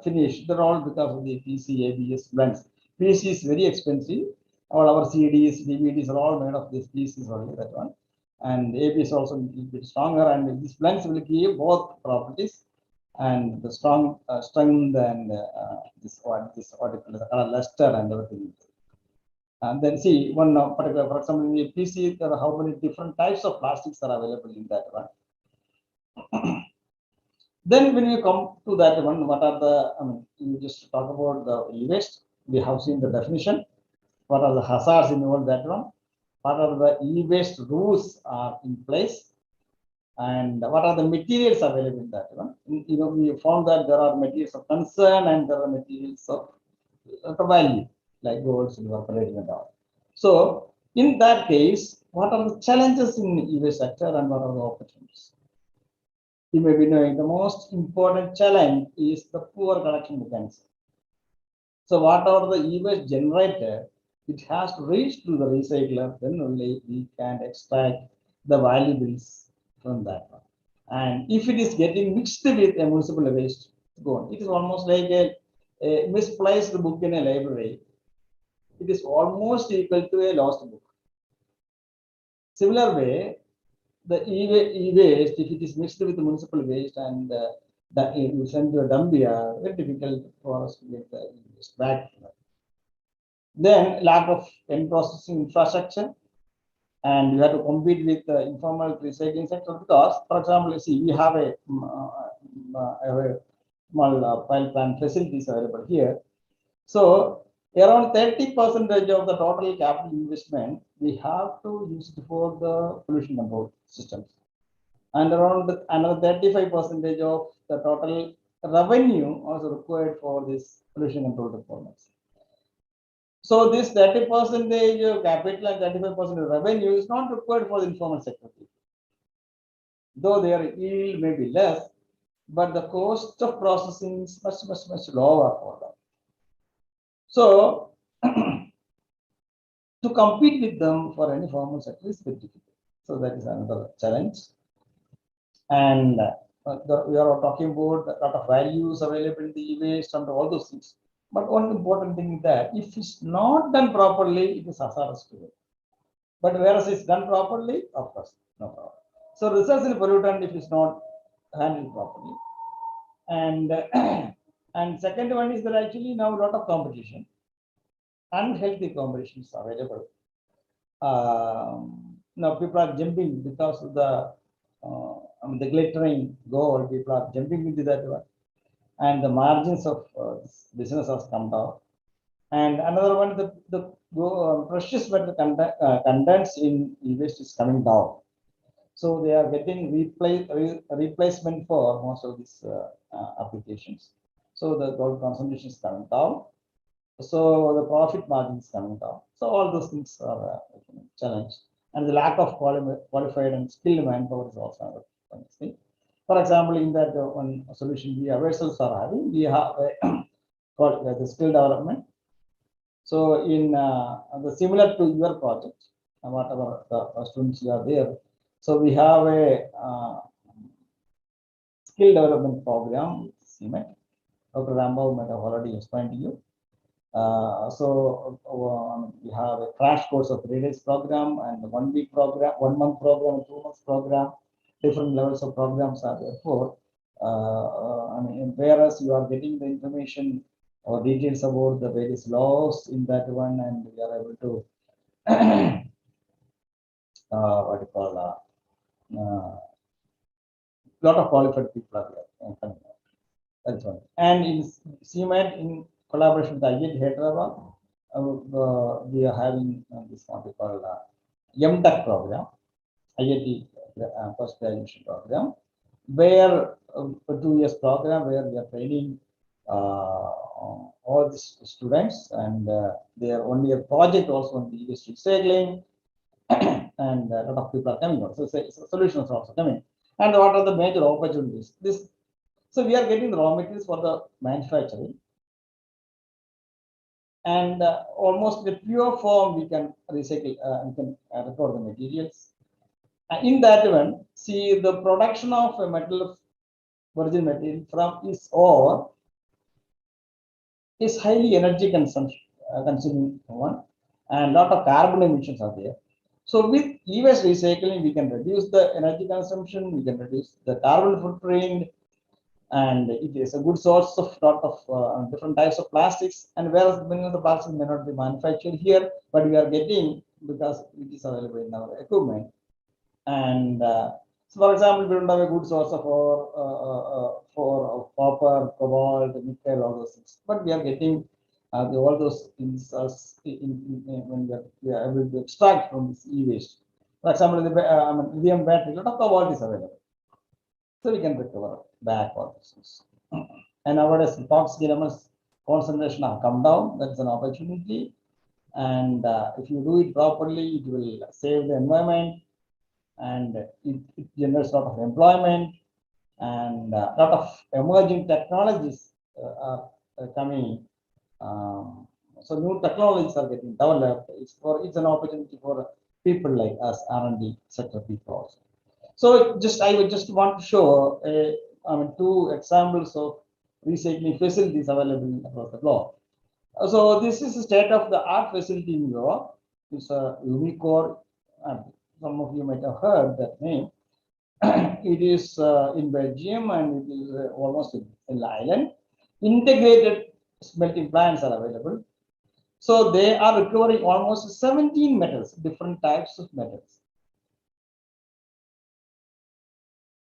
finish. They're all because of the PC ABS blends. PC is very expensive. All our CDs, DVDs are all made of this PCs only, that one. And ABS also a little bit stronger, and these blends will give both properties and the strong strength and this what the color luster and everything. And then see one particular, for example, in the PC, there are how many different types of plastics are available in that one. Then when you come to that one, what are the, I mean, you just talk about the e-waste. We have seen the definition. What are the hazards involved that one? What are the e-waste rules are in place? And what are the materials available in that one? You know, we found that there are materials of concern and there are materials of value, like gold, silver, palladium, and all. So in that case, what are the challenges in e-waste sector and what are the opportunities? You may be knowing the most important challenge is the poor collection mechanism. So whatever the e-waste generated, it has to reach to the recycler, then only we can extract the valuables from that one. And if it is getting mixed with a municipal waste, gone. It is almost like a misplaced book in a library. It is almost equal to a lost book. Similar way, the e-waste, if it is mixed with the municipal waste and that you send to a dumpia, very difficult for us to get the e-waste back. Then lack of end processing infrastructure, and you have to compete with the informal recycling sector because, for example, see, we have a small pile plant facilities available here. So around 30% of the total capital investment we have to use it for the pollution control systems, and around another 35% of the total revenue also required for this pollution control performance. So this 30% of capital and 35% of revenue is not required for the informal sector. Though their yield may be less, but the cost of processing is much lower for them. So to compete with them for any formal sector is very difficult. So that is another challenge. And we are talking about a lot of values available in the e-waste and all those things. But one important thing is that if it's not done properly, it is hazardous to it. But whereas it's done properly, of course, no problem. So research in pollutant if it's not handled properly. And and second one is that actually now a lot of competition, unhealthy competition is available. Now people are jumping because of the glittering gold. People are jumping into that one, and the margins of this business has come down. And another one, the precious metal contents in e-waste is coming down. So they are getting replacement for most of these applications. So the gold concentration is coming down. So the profit margin is coming down. So all those things are challenged. And the lack of qualified and skilled manpower is also another thing. For example, in that one solution we ourselves are having, we have called the skill development. So in the similar to your project, whatever the students you are there, so we have a skill development program, CMET. Dr. Rambo might have already explained to you. We have a crash course of 3 days program and 1 week program, 1 month program, 2 months program. Different levels of programs are there for. Whereas you are getting the information or details about the various laws in that one, and we are able to what you call lot of qualified people are there. That's one. And in CMAT, in collaboration with IIT Hyderabad, we are having this what we call MDAC program, IIT post graduation program, where a 2 years program where we are training all these students, and they are only a project also on the industry recycling, and a lot of people are coming out. So solutions are also coming. And what are the major opportunities? So we are getting the raw materials for the manufacturing, and almost in a pure form we can recycle, we can recover the materials. In that one, see the production of a metal, virgin material from its ore is highly energy consuming one, and lot of carbon emissions are there. So with e-waste recycling, we can reduce the energy consumption, we can reduce the carbon footprint, and it is a good source of lot of different types of plastics. And whereas many of the plastics may not be manufactured here, but we are getting because it is available in our equipment. And so, for example, we don't have a good source of for copper, cobalt, nickel, all those things, but we are getting all those things when we are able to extract from this e-waste. For example, the lithium battery, a lot of cobalt is available. So we can recover back all this. And nowadays, toxic elements concentration have come down. That's an opportunity. And if you do it properly, it will save the environment, and it generates a lot of employment, and a lot of emerging technologies are coming. So new technologies are getting developed. It's an opportunity for people like us, R&D sector people also. So I would just want to show two examples of recycling facilities available across the globe. So this is a state-of-the-art facility in Europe. It's a Umicore. Some of you might have heard that name. It is in Belgium, and it is almost an island. Integrated smelting plants are available. So they are recovering almost 17 metals, different types of metals.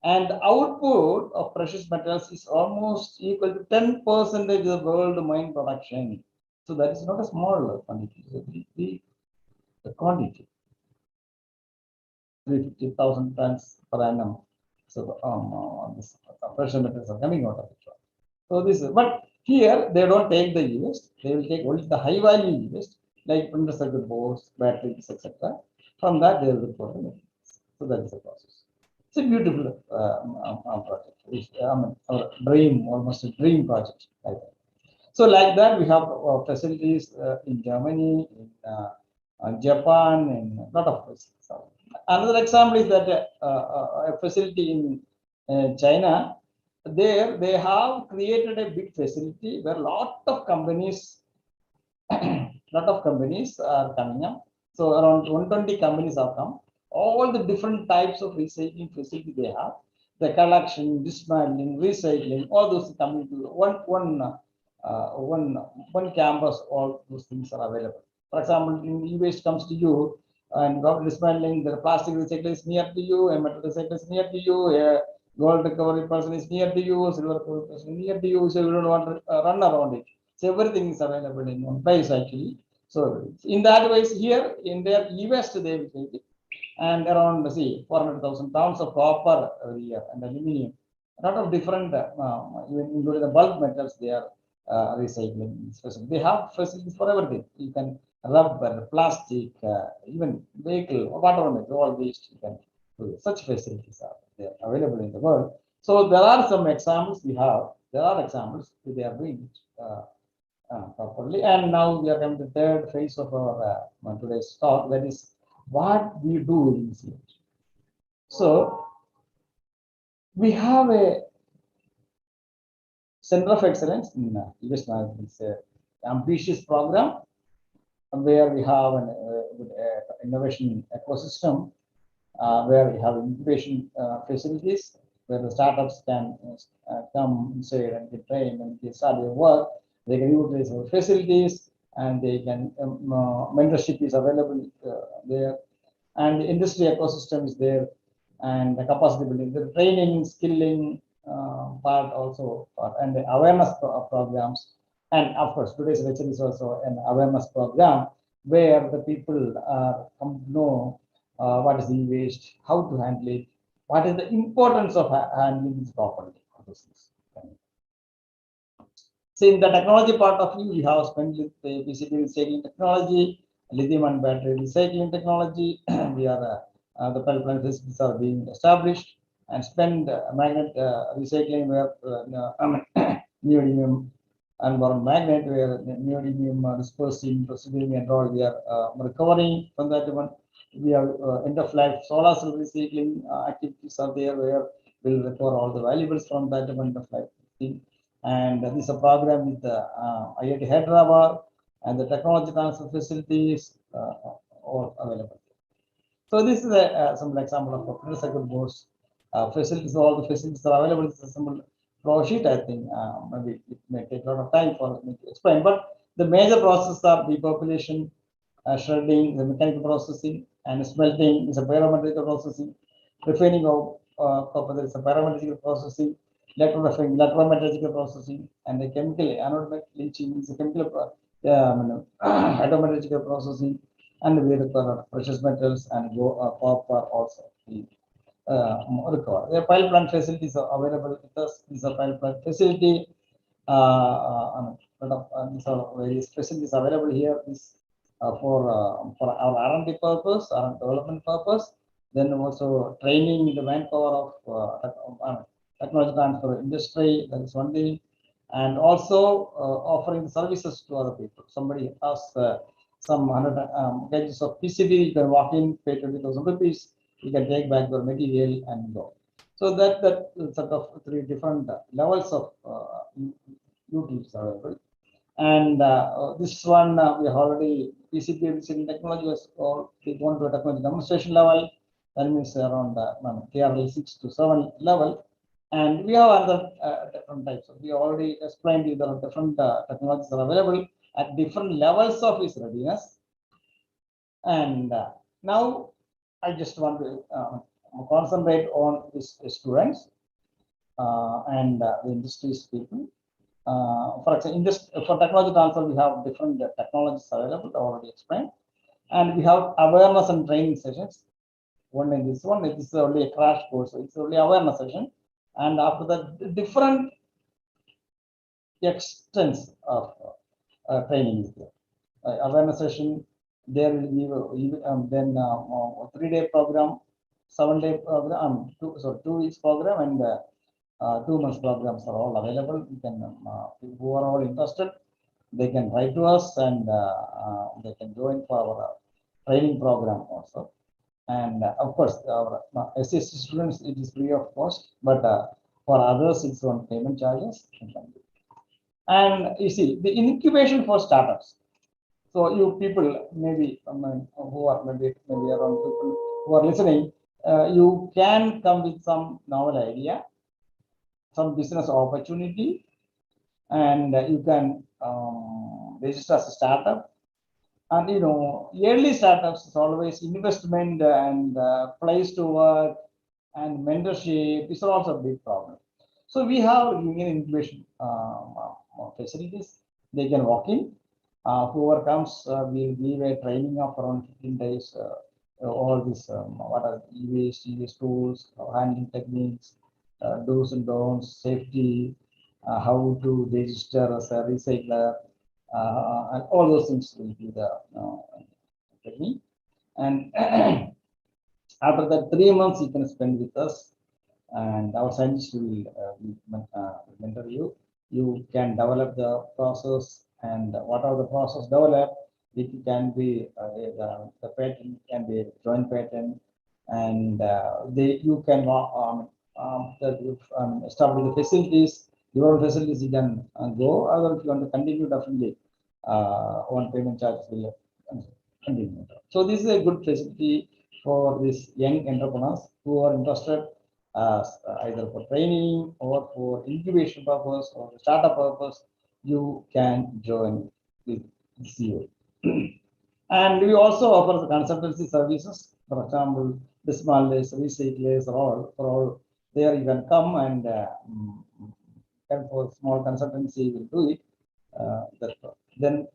And the output of precious metals is almost equal to 10% of the world mine production. So that is not a small quantity, it's a very big quantity. 350,000 tons per annum. So this precious metals are coming out of it. So this is, but here they don't take the e-waste, they will take only the high value e-waste, like printed circuit boards, batteries, etc. From that they will report the materials. So that is the process. It's a beautiful project. It's, our dream, almost a dream project. Like that. So like that, we have facilities in Germany, in Japan, and a lot of places. So another example is that a facility in China, there they have created a big facility where lot of companies are coming up. So around 120 companies have come. All the different types of recycling facility they have, the collection, dismantling, recycling, all those coming to one campus. All those things are available. For example, in e-waste comes to you, and dismantling, the plastic recycler is near to you, a metal recycler is near to you, a gold recovery person is near to you, silver recovery person is near to you. So you don't want to run around it. So everything is available in one place actually. So in that ways, here in their e-waste they will take it, and around 400,000 pounds of copper every year, and aluminum, a lot of different, even including the bulk metals they are recycling. They have facilities for everything. You can rubber, plastic, even vehicle, whatever metal, all waste you can do. Such facilities are there available in the world. So there are some examples we have. There are examples they are doing properly. And now we are coming to the third phase of our today's talk, that is what we do in this unit. So we have a center of excellence in US management. It's an ambitious program where we have an innovation ecosystem, where we have incubation facilities where the startups can come inside and get trained and they start their work. They can utilize our facilities, and they can mentorship is available there, and the industry ecosystem is there, and the capacity building, the training, skilling part also, and the awareness programs. And of course, today's lecture is also an awareness program where the people come to know what is e-waste, how to handle it, what is the importance of handling this properly. So in the technology part of view, we have spent with the PCB recycling technology, lithium and battery recycling technology. We are the pipeline facilities are being established, and spend magnet recycling where neodymium unbound magnet where neodymium dispersing, residuing and all we are recovering from that one. We have end of life solar cell recycling activities are there where we'll recover all the valuables from that end of life thing. And this is a program with the IIT Hyderabad, and the technology transfer facilities are available. So this is a some example of a printed circuit boards facilities. All the facilities are available. This is a simple flow sheet. I think maybe it may take a lot of time for me to explain, but the major processes are depopulation, shredding, the mechanical processing, and smelting is a pyrometrical processing. Refining of copper, there is a pyrometrical processing. Electrometallurgical processing, and the chemical anode leaching is a chemical hydrometallurgical processing, and we require precious metals and copper also. Recover. The pile plant facilities are available with us. This is a pile plant facility. These are various facilities available here. This for our R&D purpose, R&D development purpose. Then also training the manpower of technology transfer industry. That is one thing, and also offering services to other people. Somebody asks some 100 kgs of PCB, you can walk in, pay 20,000 rupees, you can take back your material and go. So that sort of three different levels of utilities available. And this one we have already PCB recycling technology was called going to a technology demonstration level. That means around KRL 6 to 7 level. And we have other different types. We already explained you the different technologies are available at different levels of its readiness. And now I just want to concentrate on these students and the industry's people. For example, for technology transfer, we have different technologies available, already explained. And we have awareness and training sessions. One in this one, this is only a crash course, so it's only awareness session. And after that, different extents of training is there. Awareness session, there will be then a 3-day program, 7-day program, 2 weeks program, and 2 months programs are all available. You can, who are all interested, they can write to us, and they can join for our training program also. And of course, our SSC students, it is free of cost, but for others, it's on payment charges. And you see, the incubation for startups. So you people, maybe who are maybe around people who are listening, you can come with some novel idea, some business opportunity, and you can register as a startup. And early startups is always investment and place to work and mentorship is also a big problem. So we have union incubation facilities. They can walk in. Whoever comes, we'll give a training of around 15 days. All this, what are EVs tools, handling techniques, do's and don'ts, safety, how to register as a recycler, and all those things will be the technique. And after that 3 months, you can spend with us, and our scientists will mentor you. You can develop the process, and whatever the process developed, it can be the patent can be a joint patent, and you can establish the facilities. Your facilities you can go. Other if you want to continue, definitely one payment charge will continue. So this is a good facility for these young entrepreneurs who are interested either for training or for incubation purpose or startup purpose. You can join with CEO. And we also offer the consultancy services. For example, the small recyclers for all there you can come and for small consultancy will do it. Then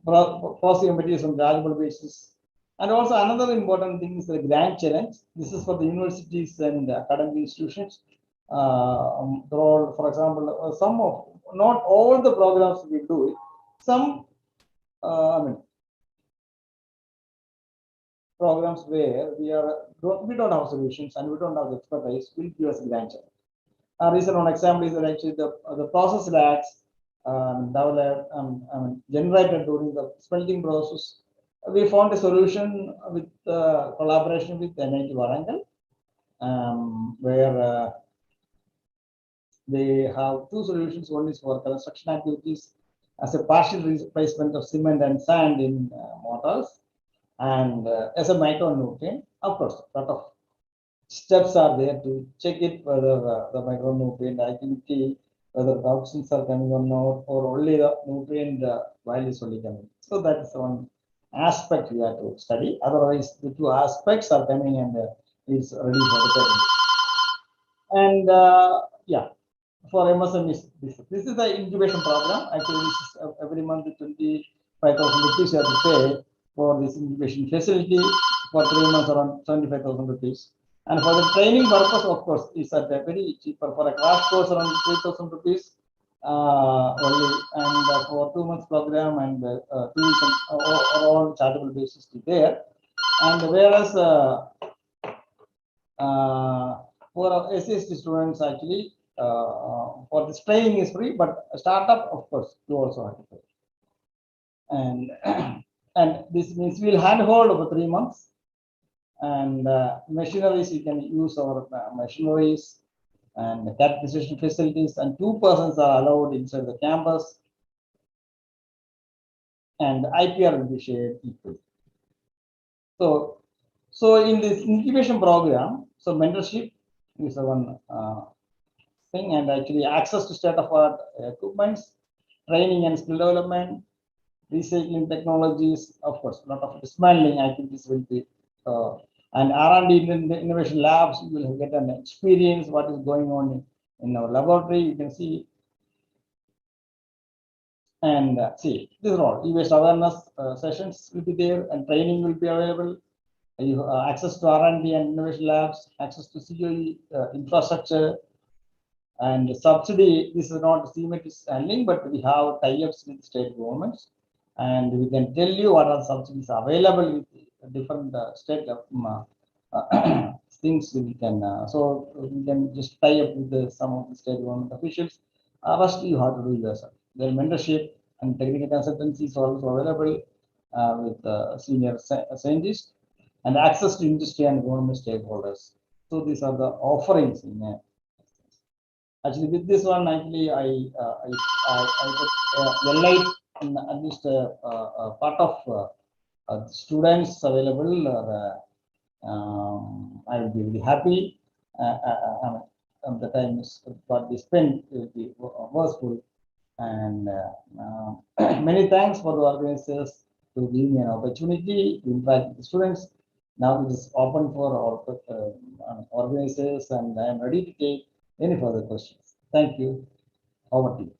processing materials on gradual basis. And also another important thing is the grant challenge. This is for the universities and academic institutions. For example, some of not all the programs we do it. Some programs where we don't have solutions and we don't have expertise will give us a grant challenge. Recent one example is that actually the process lags developed generated during the smelting process. We found a solution with collaboration with NIT Warangal, where they have two solutions. One is for construction activities as a partial replacement of cement and sand in mortars, and as a micronutrient. Of course, a lot of steps are there to check it whether the micronutrient activity, whether toxins are coming or not, or only the nutrient while is only coming. So that is one aspect we have to study. Otherwise, the two aspects are coming and is ready for the patent. And yeah, for MSMEs, this is the incubation program. Actually, this is every month 25,000 rupees you have to pay for this incubation facility for 3 months, around 75,000 rupees. And for the training purpose, of course, it's at a very cheaper. For a crash course, around 3,000 rupees only, and for 2 months program and 2 weeks on chargeable basis to there. And whereas for our SST students, actually, for this training is free, but a startup, of course, you also have to pay. And and this means we'll handhold over 3 months. And machineries, you can use our machineries and categorization facilities, and 2 persons are allowed inside the campus, and IPR will be shared equally. So in this incubation program, so mentorship is one thing, and actually access to state-of-art equipments, training and skill development, recycling technologies, of course, a lot of dismantling activities will be and R&D innovation labs. You will get an experience what is going on in our laboratory. You can see and see this is all. E-waste awareness sessions will be there, and training will be available. You access to R&D and innovation labs, access to COE infrastructure, and subsidy. This is not CMET is handling, but we have tie-ups with state governments, and we can tell you what are subsidies available with different state things. We can so we can just tie up with some of the state government officials. Rest you have to do yourself. Their mentorship and technical consultancy is also available with senior scientists. and access to industry and government stakeholders. So these are the offerings in actually with this one. Actually, I put light in at least part of students available. I will be really happy. The time is what we spent will be worthwhile. And many thanks for the organizers to give me an opportunity to interact with the students. Now it is open for all organizers, and I am ready to take any further questions. Thank you. Over to you.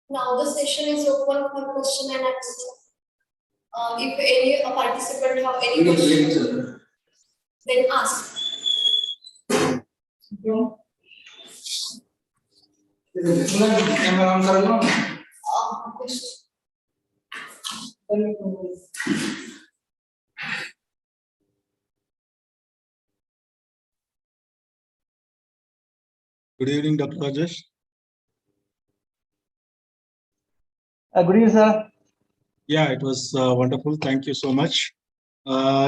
Now the session is open for question and answer. If any participant have any question, then ask. Good evening, Dr. Rajesh. Good evening, sir. Yeah, it was wonderful. Thank you so much.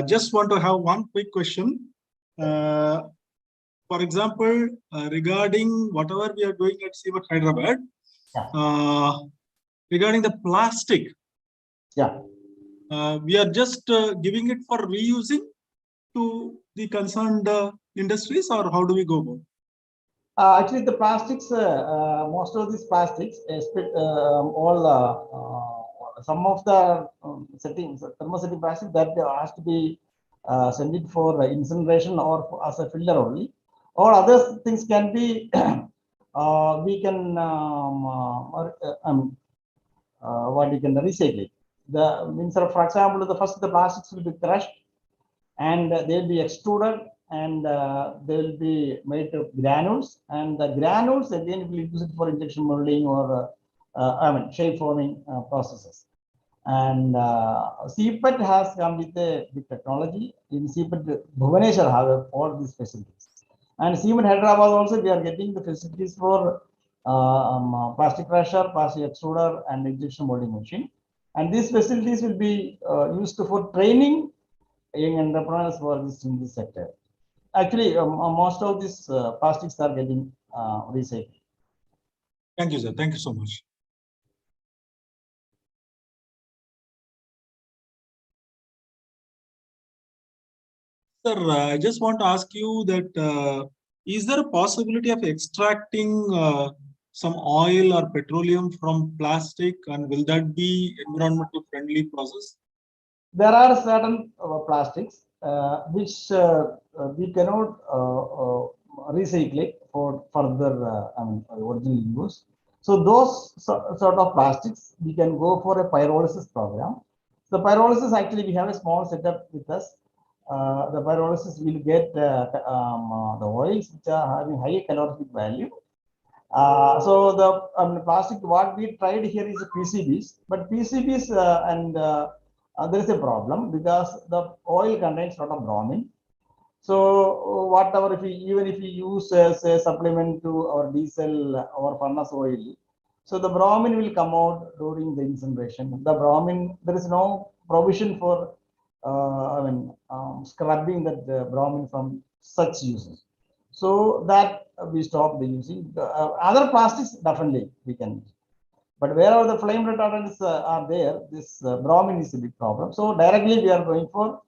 Just want to have one quick question. For example, regarding whatever we are doing at CMAT Hyderabad, regarding the plastic, we are just giving it for reusing to the concerned industries, or how do we go about it? Actually, the plastics, most of these plastics, some of the settings, thermosetting plastic that has to be sent it for incineration or as a filler only. All other things can be, we can, what we can recycle. The means, for example, the plastics will be crushed and they'll be extruded, and they will be made of granules, and the granules again will use it for injection molding or shape forming processes. And CPET has come with the technology. In CPET, Bhubaneswar have all these facilities, and CMAT Hyderabad also we are getting the facilities for plastic crusher, plastic extruder, and injection molding machine. And these facilities will be used for training young entrepreneurs for this in this sector. Actually, most of these plastics are getting recycled. Thank you, sir. Thank you so much. Sir, I just want to ask you that is there a possibility of extracting some oil or petroleum from plastic, and will that be environmental friendly process? There are certain plastics which we cannot recycle it for further original use. So those sort of plastics we can go for a pyrolysis program. The pyrolysis, actually we have a small setup with us. The pyrolysis will get the oils which are having high calorific value. So the plastic what we tried here is PCBs, but PCBs and there is a problem because the oil contains a lot of bromine. So whatever, even if we use say supplement to our diesel or furnace oil, so the bromine will come out during the incineration. The bromine, there is no provision for scrubbing that bromine from such uses. So that we stopped using. Other plastics definitely we can use. But wherever the flame retardants are there, this bromine is a big problem. So directly we are going for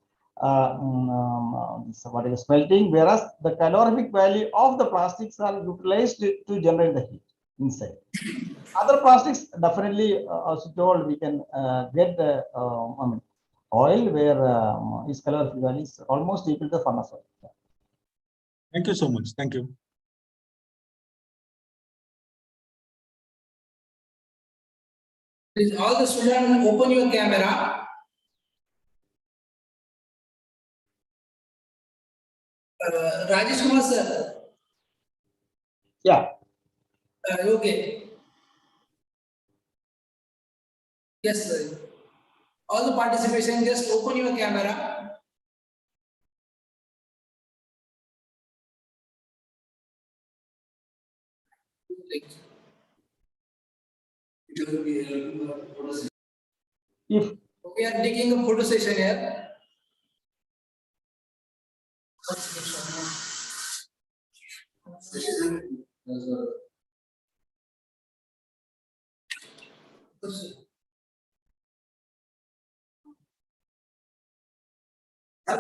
what is smelting, whereas the calorific value of the plastics are utilized to generate the heat inside. Other plastics definitely, as you told, we can get the oil where its calorific value is almost equal to furnace oil. Thank you so much. Thank you. Please, all the students, open your camera. Rajesh Kumar sir. Yeah. Okay. Yes, sir. All the participation, just open your camera. If We are taking a photo session here.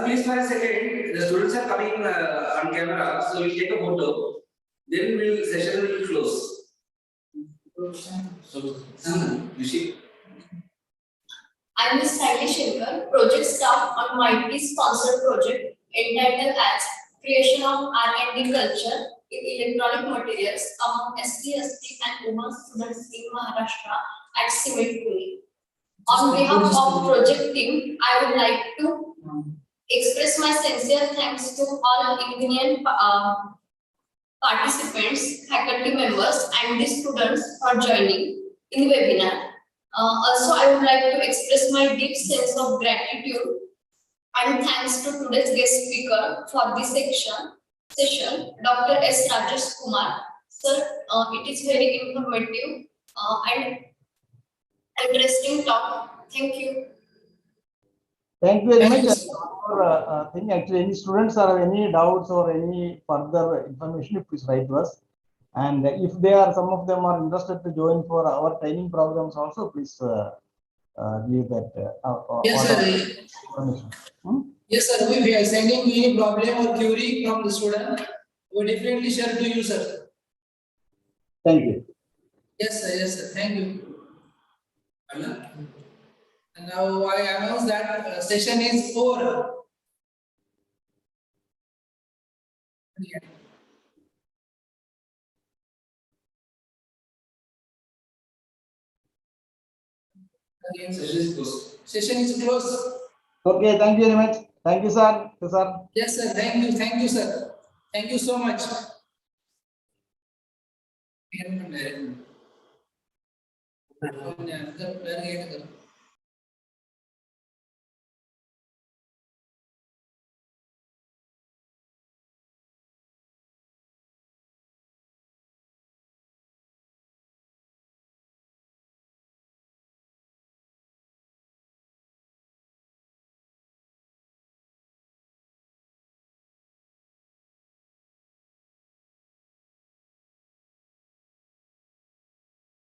Please for a second. The students are coming on camera, so we'll take a photo. Then we'll session will close. So, you see. I'm Ms. Sally Shankar, project staff on MIT sponsored project entitled as Creation of R&D Culture in Electronic Materials among SC, and women students in Maharashtra at CIMET Pune. On behalf of project team, I would like to express my sincere thanks to all Indian participants, faculty members, and the students for joining in the webinar. Also, I would like to express my deep sense of gratitude and thanks to today's guest speaker for this session, Dr. S. Rajesh Kumar. Sir, it is very informative and interesting talk. Thank you. Thank you very Thank much you. for thing. Actually, any students have any doubts or any further information, please write to us. And if they are, some of them are interested to join for our training programs also, please give that Yes, sir. information. Yes, sir. If you are sending any problem or query from the student, we definitely share to you, sir. Thank you. Yes, sir. Yes, sir. Thank you. And now I announce that session is over. Again, session is closed. Okay, thank you very much. Thank you, sir. Yes, sir. Thank you. Thank you, sir. Thank you so much.